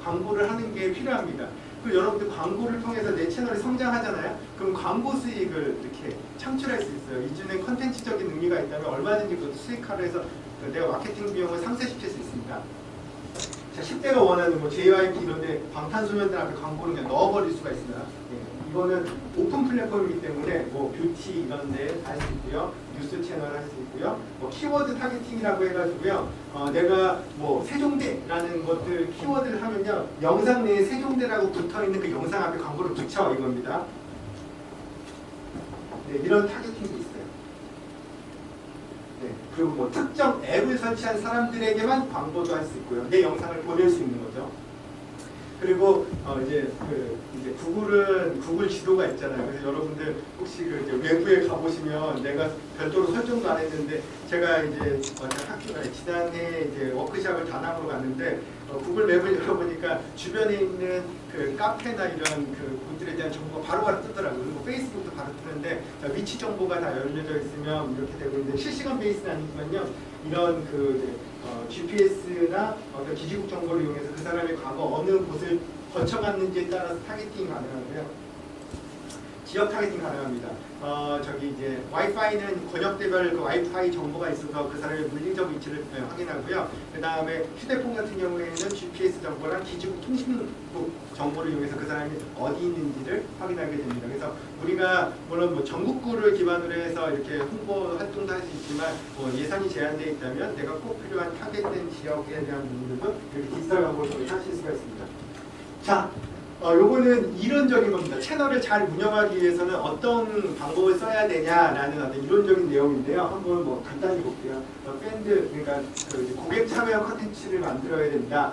광고를 하는 게 필요합니다. 그리고 여러분들 광고를 통해서 내 채널이 성장하잖아요. 그럼 광고 수익을 이렇게 창출할 수 있어요. 이 중에 컨텐츠적인 의미가 있다면 얼마든지 그것도 수익화를 해서 내가 마케팅 비용을 상쇄시킬 수 있습니다. 자, 10대가 원하는 뭐 JYP 이런데 방탄소년단 앞에 광고를 그냥 넣어버릴 수가 있습니다. 예, 이거는 오픈 플랫폼이기 때문에 뭐 뷰티 이런데 할 수 있고요, 뉴스 채널 할 수 있고요, 뭐 키워드 타겟팅이라고 해가지고요, 내가 뭐 세종대라는 것들 키워드를 하면요, 영상 내에 세종대라고 붙어 있는 그 영상 앞에 광고를 붙여 이겁니다. 네, 이런 타겟팅도 있어요. 네, 그리고 뭐 특정 앱을 설치한 사람들에게만 광고도 할 수 있고요. 내 영상을 보낼 수 있는 거죠. 그리고 이제 구글은 구글 지도가 있잖아요. 그래서 여러분들 혹시 이제 외부에 가보시면 내가 별도로 설정도 안 했는데 제가 이제 지난해 이제 워크숍을 다낭으로 갔는데 구글 맵을 열어보니까 주변에 있는 그 카페나 이런 그 곳들에 대한 정보가 바로바로 뜨더라고요. 그리고 페이스북도 바로 뜨는데 위치 정보가 다 열려져 있으면 이렇게 되고 있는데 실시간 베이스는 아니지만요. 이런 그 GPS나 어떤 기지국 정보를 이용해서 그 사람의 과거 어느 곳을 거쳐갔는지에 따라서 타겟팅이 가능하고요. 지역 타겟팅 가능합니다. 저기 이제 와이파이는 권역대별 그 와이파이 정보가 있어서 그 사람의 물리적 위치를 확인하고요. 그 다음에 휴대폰 같은 경우에는 GPS 정보랑 기지국 통신국 정보를 이용해서 그 사람이 어디 있는지를 확인하게 됩니다. 그래서 우리가 물론 뭐 전국구를 기반으로 해서 이렇게 홍보 활동도 할 수 있지만 뭐 예산이 제한되어 있다면 내가 꼭 필요한 타겟된 지역에 대한 부분들도 이렇게 디지털 광고를 통해 하실 수가 있습니다. 자. 요거는 이론적인 겁니다. 채널을 잘 운영하기 위해서는 어떤 방법을 써야 되냐라는 어떤 이론적인 내용인데요. 한번 뭐 간단히 볼게요. 밴드, 그러니까 그 고객 참여 컨텐츠를 만들어야 된다.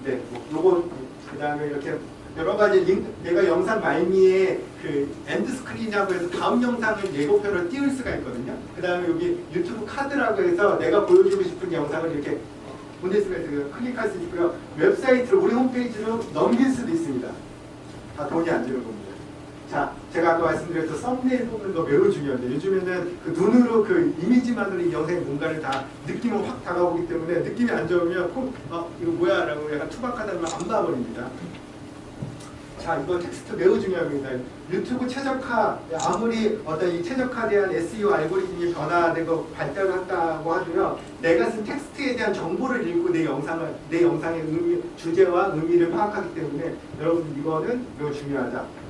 네, 뭐 요거 그 다음에 이렇게 여러 가지 링크, 내가 영상 말미에 그 엔드 스크린이라고 해서 다음 영상을 예고편으로 띄울 수가 있거든요. 그 다음에 여기 유튜브 카드라고 해서 내가 보여주고 싶은 영상을 이렇게 보낼 수가 있어요. 클릭할 수 있고요. 웹사이트로 우리 홈페이지로 넘길 수도 있습니다. 다 돈이 안 드는 겁니다. 자, 제가 아까 말씀드렸던 썸네일 뽑는 거 매우 중요한데 요즘에는 그 눈으로 그 이미지만으로 이 영상의 뭔가를 다 느낌은 확 다가오기 때문에 느낌이 안 좋으면 이거 뭐야? 라고 약간 투박하다면 안 봐버립니다. 자, 이거 텍스트 매우 중요합니다. 유튜브 최적화, 아무리 어떤 이 최적화에 대한 SEO 알고리즘이 변화되고 발달했다고 하도요, 내가 쓴 텍스트에 대한 정보를 읽고 내 영상의 의미, 주제와 의미를 파악하기 때문에 여러분 이거는 매우 중요하다.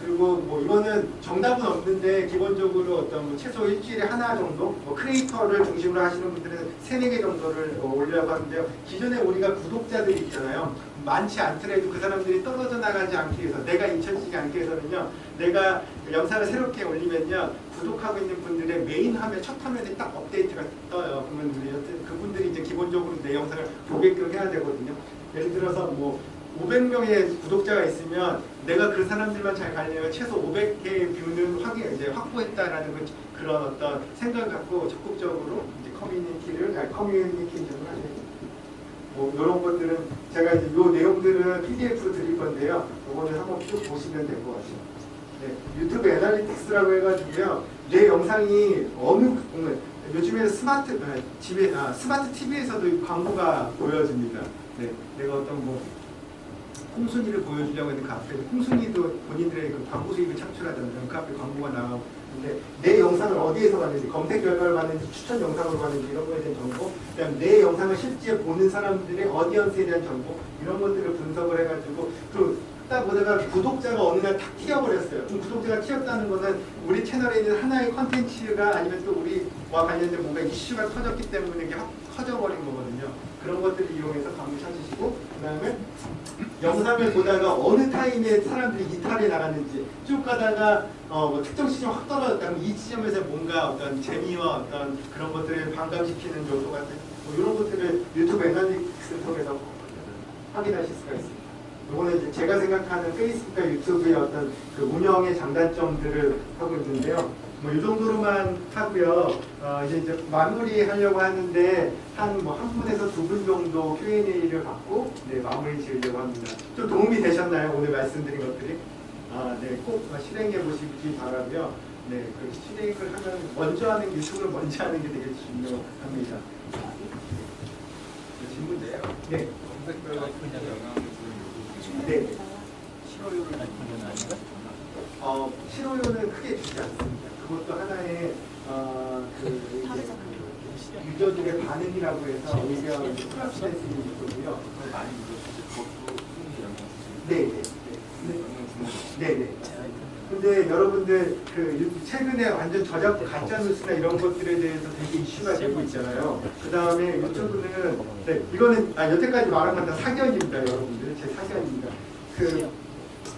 그리고 뭐 이거는 정답은 없는데 기본적으로 어떤 뭐 최소 일주일에 하나 정도 크리에이터를 중심으로 하시는 분들은 3-4개 정도를 올리려고 하는데요. 기존에 우리가 구독자들이 있잖아요. 많지 않더라도 그 사람들이 떨어져 나가지 않기 위해서, 내가 잊혀지지 않기 위해서는요, 내가 영상을 새롭게 올리면요, 구독하고 있는 분들의 메인 화면, 첫 화면에 딱 업데이트가 떠요. 그러면 그분들이 이제 기본적으로 내 영상을 보게끔 해야 되거든요. 예를 들어서 뭐 500명의 구독자가 있으면 내가 그 사람들만 잘 가려면 최소 500개의 뷰는 이제 확보했다라는 그런 어떤 생각을 갖고 적극적으로 이제 커뮤니케이션을 하셔요. 뭐 이런 것들은 제가 이제 요 내용들은 PDF로 드릴 건데요. 이거는 한번 쭉 보시면 될 것 같아요. 네, 유튜브 애널리틱스라고 해가지고요. 내 영상이 요즘에는 스마트 TV에서도 광고가 보여집니다. 네, 내가 어떤 뭐 홍순이를 보여주려고 했는데 그 앞에 홍순이도 본인들의 그 광고 수입을 창출하잖아요. 그 앞에 광고가 나오고, 근데 내 영상을 어디에서 봤는지, 검색 결과를 봤는지, 추천 영상으로 봤는지 이런 거에 대한 정보, 그다음 내 영상을 실제 보는 사람들의 어디언스에 대한 정보, 이런 것들을 분석을 해가지고 딱 보다가 구독자가 어느 날 탁 튀어버렸어요. 그럼 구독자가 튀었다는 것은 우리 채널에 있는 하나의 컨텐츠가 아니면 또 우리와 관련된 뭔가 이슈가 터졌기 때문에 이게 확 커져버린 거거든요. 그런 것들을 이용해서 광고 찾으시고, 그 다음에 영상을 보다가 어느 타임에 사람들이 이탈이 나갔는지 쭉 가다가 뭐 특정 시점 확 떨어졌다면 이 지점에서 뭔가 어떤 재미와 어떤 그런 것들을 반감시키는 요소 같은 뭐 이런 것들을 유튜브 애널리틱스를 통해서 확인하실 수가 있습니다. 이거는 이제 제가 생각하는 페이스북과 유튜브의 어떤 그 운영의 장단점들을 하고 있는데요. 뭐 이 정도로만 하고요. 이제 마무리하려고 하는데 한 분에서 2분 정도 Q&A를 받고 네, 마무리 지으려고 합니다. 좀 도움이 되셨나요? 오늘 말씀드린 것들이? 네, 꼭 실행해 보시기 바라고요. 네, 그 실행을 하면 먼저 하는 유튜브를 먼저 하는 게 되게 중요합니다. 질문인데요. 네. 검색 결과 그냥 영향을 주는 요소들이 네. 실효율을 나타내는 아닌가? 실효율은 크게 주지 않습니다. 그것도 하나의 유저들의 반응이라고 해서 오히려 플러스 될 수 있는 요소고요. 그걸 많이 눌렀을 때 그것도 충분히 영향을 주죠. 네. 영향을 주는 거죠. 네네. 근데 여러분들 최근에 완전 저작 가짜 뉴스나 이런 것들에 대해서 되게 이슈가 되고 있잖아요. 그 다음에 유튜브는 이거는 여태까지 말한 건 다 사견입니다, 여러분들. 제 사견입니다.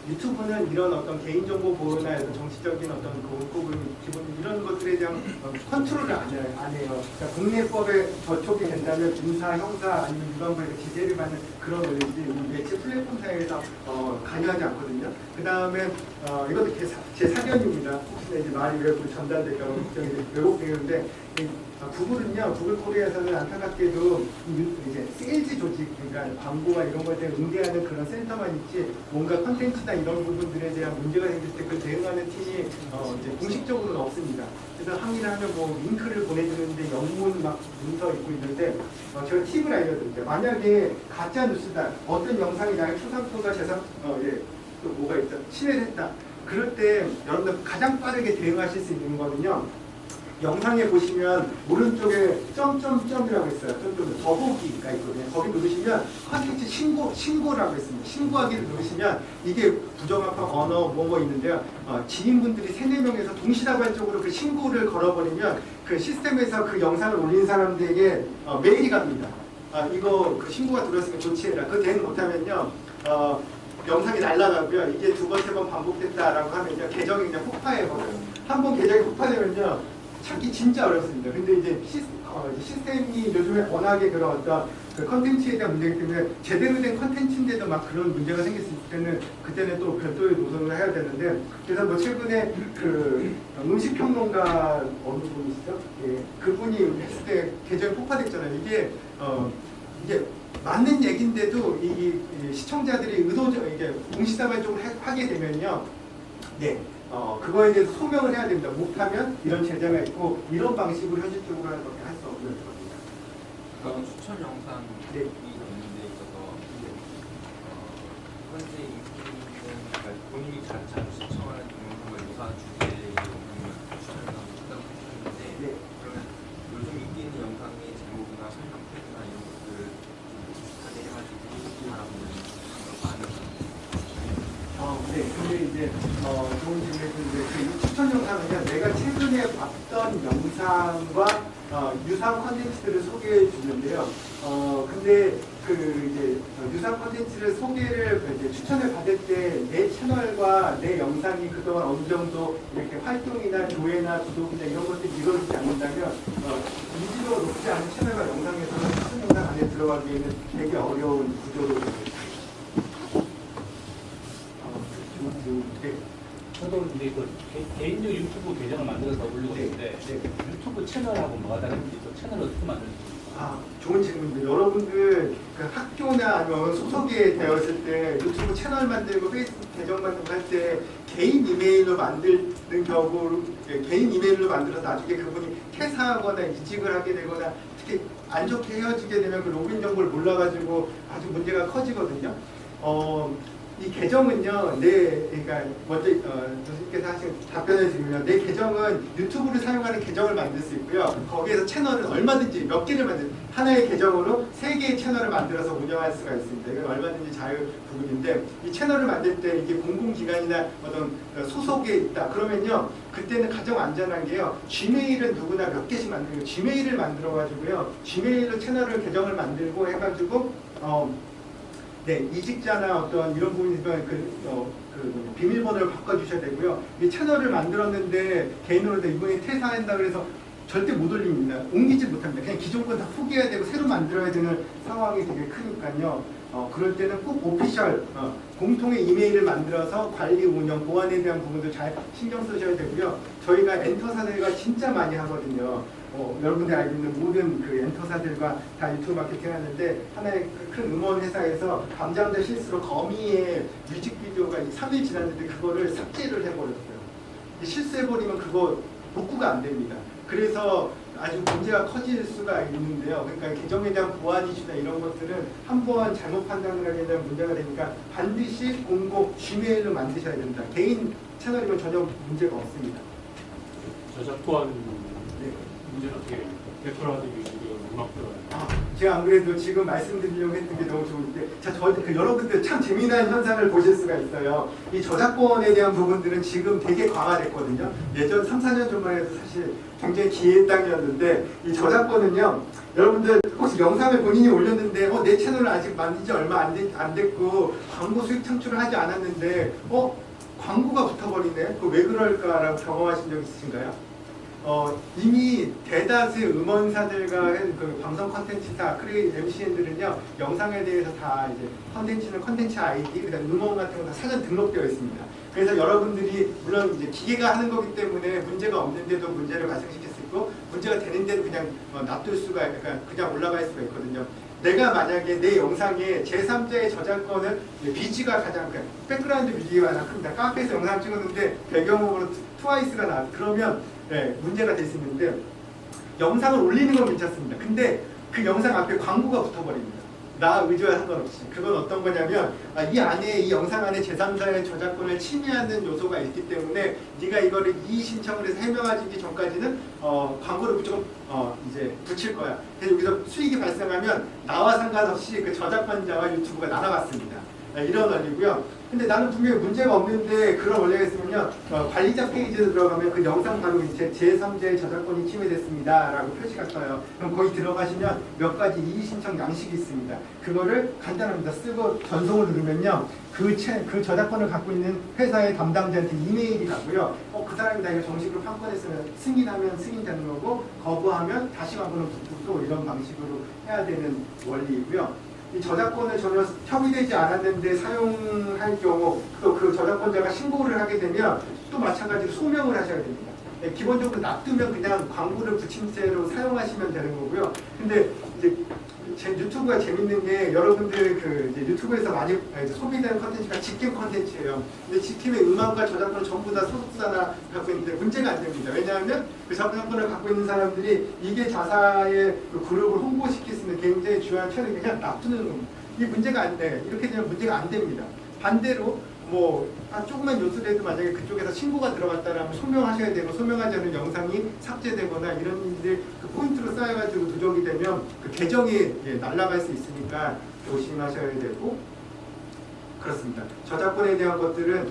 유튜브는 이런 어떤 개인정보 보호나 정치적인 어떤 혹은 기본 이런 것들에 대한 컨트롤을 안 해요. 그러니까 국내법에 저촉이 된다면 민사, 형사 아니면 유관부에서 기재를 받는 그런 의지 매체 플랫폼사에서 관여하지 않거든요. 그 다음에 이것도 제 사견입니다. 혹시나 이제 말이 외국으로 전달될까 봐 걱정이 왜곡되는데 구글은요, 구글 코리아에서는 안타깝게도 이제 세일즈 조직, 그러니까 광고와 이런 것에 응대하는 그런 센터만 있지 뭔가 컨텐츠나 이런 부분들에 대한 문제가 생길 때 그걸 대응하는 팀이 이제 공식적으로는 없습니다. 그래서 항의를 하면 뭐 링크를 보내주는데 영문 막 문서 있고 있는데 제가 팁을 알려드릴게요. 만약에 가짜 뉴스다, 어떤 영상이 나의 초상권과 재산, 또 뭐가 있죠? 침해를 했다. 그럴 때 여러분들 가장 빠르게 대응하실 수 있는 거는요. 영상에 보시면 오른쪽에 점점점이라고 있어요. 점점 더보기가 있거든요. 거기 누르시면 컨텐츠 신고라고 있습니다. 신고하기를 누르시면 이게 부정확한 언어 뭐 있는데요. 지인분들이 3-4명에서 동시다발적으로 그 신고를 걸어버리면 그 시스템에서 그 영상을 올린 사람들에게 메일이 갑니다. 이거 그 신고가 들어왔으니까 조치해라. 그거 대응 못하면요. 영상이 날라가고요. 이게 2번, 3번 반복됐다라고 하면요. 계정이 그냥 폭파해버려요. 한 번 계정이 폭파되면요. 찾기 진짜 어렵습니다. 근데 이제 시스템이 요즘에 워낙에 그런 어떤 그 컨텐츠에 대한 문제이기 때문에 제대로 된 컨텐츠인데도 막 그런 문제가 생길 수 있을 때는 그때는 또 별도의 노선을 해야 되는데 그래서 뭐 최근에 그 음식평론가 어느 분이시죠? 예, 그분이 했을 때 계정이 폭파됐잖아요. 이게 맞는 얘기인데도 이 시청자들이 이게 동시다발적으로 하게 되면요. 네. 그거에 대해서 소명을 해야 됩니다. 못하면 이런 제재가 있고 이런 방식으로 현실적으로 하는 것밖에 할 수 없는 겁니다. 그럼 추천 영상이 있는 데 있어서 현재 인기는 본인이 자주 시청하는 영상과 유사한 주제의 영상을 추천 영상을 찾다고 하셨는데 그러면 요즘 인기 있는 영상의 제목이나 설명 태그나 이런 것들을 비슷하게 해가지고 바라보는 많은 네, 근데 이제 좋은 질문인데 그 추천 영상은요, 내가 최근에 봤던 영상과 유사한 컨텐츠들을 소개해 주는데요. 근데 그 이제 유사 콘텐츠를 소개를 이제 추천을 받을 때 내 채널과 내 영상이 그동안 어느 정도 이렇게 활동이나 조회나 구독이나 이런 것들이 이루어지지 않는다면 인지도가 높지 않은 채널과 영상에서는 추천 영상 안에 들어가기에는 되게 어려운 구조로 되어 있습니다. 네. 저도 이제 그 개인적 유튜브 계정을 만들어서 올리고 있는데 유튜브 채널하고 뭐가 다른지 또 채널을 어떻게 만들지? 좋은 질문인데 여러분들 그 학교나 아니면 소속에 되었을 때 유튜브 채널 만들고 페이스북 계정 만들고 할 때 개인 이메일로 만드는 경우 개인 이메일로 만들어서 나중에 그분이 퇴사하거나 이직을 하게 되거나 특히 안 좋게 헤어지게 되면 그 로그인 정보를 몰라가지고 아주 문제가 커지거든요. 이 계정은요, 그러니까 먼저 교수님께서 하신 답변을 드리면 내 계정은 유튜브를 사용하는 계정을 만들 수 있고요. 거기에서 채널은 얼마든지 몇 개를 하나의 계정으로 3개의 채널을 만들어서 운영할 수가 있습니다. 이건 얼마든지 자유 부분인데 이 채널을 만들 때 이게 공공기관이나 어떤 소속에 있다 그러면요, 그때는 가장 안전한 게요. Gmail은 누구나 몇 개씩 만들고 Gmail을 만들어가지고요, Gmail로 채널을 계정을 만들고 해가지고 이직자나 어떤 이런 부분이면 비밀번호를 바꿔주셔야 되고요. 이 채널을 만들었는데 개인으로 이분이 퇴사한다 그래서 절대 못 올립니다. 옮기지 못합니다. 그냥 기존 건 다 포기해야 되고 새로 만들어야 되는 상황이 되게 크니까요. 그럴 때는 꼭 오피셜 공통의 이메일을 만들어서 관리, 운영, 보안에 대한 부분도 잘 신경 쓰셔야 되고요. 저희가 엔터사들과 진짜 많이 하거든요. 여러분들이 알고 있는 모든 그 엔터사들과 다 유튜브 마케팅 하는데 하나의 큰 음원 회사에서 감장자 실수로 거미의 뮤직비디오가 3일 지났는데 그거를 삭제를 해버렸어요. 실수해버리면 그거 복구가 안 됩니다. 그래서 아주 문제가 커질 수가 있는데요. 그러니까 계정에 대한 보안 이슈나 이런 것들은 한번 잘못 판단을 하게 되면 문제가 되니까 반드시 공공 Gmail로 만드셔야 됩니다. 개인 채널이면 전혀 문제가 없습니다. 저작권 문제는 어떻게 대표라든지 음악들 제가 안 그래도 지금 말씀드리려고 했던 게 너무 좋은데, 여러분들 참 재미난 현상을 보실 수가 있어요. 이 저작권에 대한 부분들은 지금 되게 강화됐거든요. 예전 3, 4년 전만 해도 사실 굉장히 기회의 땅이었는데, 이 저작권은요, 여러분들 혹시 영상을 본인이 올렸는데, 내 채널을 아직 만든 지 얼마 안 됐고, 광고 수익 창출을 하지 않았는데, 광고가 붙어버리네? 그거 왜 그럴까라고 경험하신 적 있으신가요? 이미 대다수의 음원사들과 그 방송 컨텐츠사, MCN들은요, 영상에 대해서 다 이제 컨텐츠는 컨텐츠 아이디, 그다음 음원 같은 거 다 사전 등록되어 있습니다. 그래서 여러분들이 물론 이제 기계가 하는 거기 때문에 문제가 없는데도 문제를 발생시킬 수 있고, 문제가 되는데도 그냥 놔둘 수가, 그냥 올라갈 수가 있거든요. 내가 만약에 내 영상에 제3자의 저작권을 BG가 가장 백그라운드 뮤직이 가장 큽니다. 카페에서 영상 찍었는데 배경음으로 트와이스가 나와. 그러면 문제가 될 수 있는데, 영상을 올리는 건 괜찮습니다. 근데 그 영상 앞에 광고가 붙어버립니다. 나 의지와 상관없이. 그건 어떤 거냐면, 이 안에, 이 영상 안에 제3자의 저작권을 침해하는 요소가 있기 때문에 네가 이거를 이의 신청을 해서 해명하기 전까지는 광고를 무조건 이제 붙일 거야. 그래서 여기서 수익이 발생하면 나와 상관없이 그 저작권자와 유튜브가 날아갔습니다. 이런 원리고요. 근데 나는 분명히 문제가 없는데 그런 원리가 있으면요, 관리자 페이지에 들어가면 그 영상 바로 제3자의 저작권이 침해됐습니다 라고 표시가 떠요. 그럼 거기 들어가시면 몇 가지 이의 신청 양식이 있습니다. 그거를 간단합니다. 쓰고 전송을 누르면요, 그 저작권을 갖고 있는 회사의 담당자한테 이메일이 가고요. 그 사람이 나 이거 정식으로 판권했으면 승인하면 승인되는 거고, 거부하면 다시 광고는 붙고, 이런 방식으로 해야 되는 원리이고요. 이 저작권을 전혀 협의되지 않았는데 사용할 경우, 또 그 저작권자가 신고를 하게 되면 또 마찬가지로 소명을 하셔야 됩니다. 기본적으로 놔두면 그냥 광고를 붙인 채로 사용하시면 되는 거고요. 근데 이제 제 유튜브가 재밌는 게, 여러분들 이제 유튜브에서 많이 소비되는 컨텐츠가 직캠 컨텐츠예요. 근데 직캠의 음악과 저작권을 전부 다 소속사나 갖고 있는데 문제가 안 됩니다. 왜냐하면 그 저작권을 갖고 있는 사람들이 이게 자사의 그 그룹을 홍보시킬 수 있는 굉장히 중요한 채널이 그냥 놔두는 겁니다. 이 문제가 안 돼. 이렇게 되면 문제가 안 됩니다. 반대로 조그만 요소라도 만약에 그쪽에서 신고가 들어갔다라면 소명하셔야 되고, 소명하지 않은 영상이 삭제되거나 이런 일들이 그 포인트로 쌓여가지고 누적이 되면 그 계정이 날아갈 수 있으니까 조심하셔야 되고, 그렇습니다. 저작권에 대한 것들은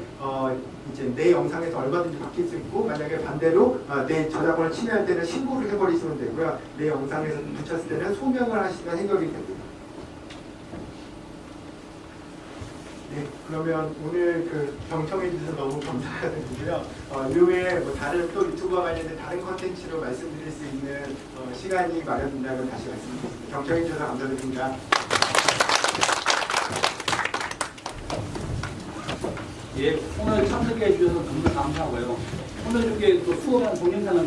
이제 내 영상에서 얼마든지 바뀔 수 있고, 만약에 반대로 내 저작권을 침해할 때는 신고를 해버리시면 되고요. 내 영상에서 붙였을 때는 소명을 하시면 해결이 됩니다. 네, 그러면 오늘 경청해 주셔서 너무 감사드리고요. 이후에 뭐 다른 또 유튜브와 관련된 다른 컨텐츠로 말씀드릴 수 있는 시간이 마련된다면 다시 말씀드리겠습니다. 경청해 주셔서 감사드립니다. 예, 오늘 참석해 주셔서 너무 감사하고요. 오늘 이렇게 또 수업한 동영상을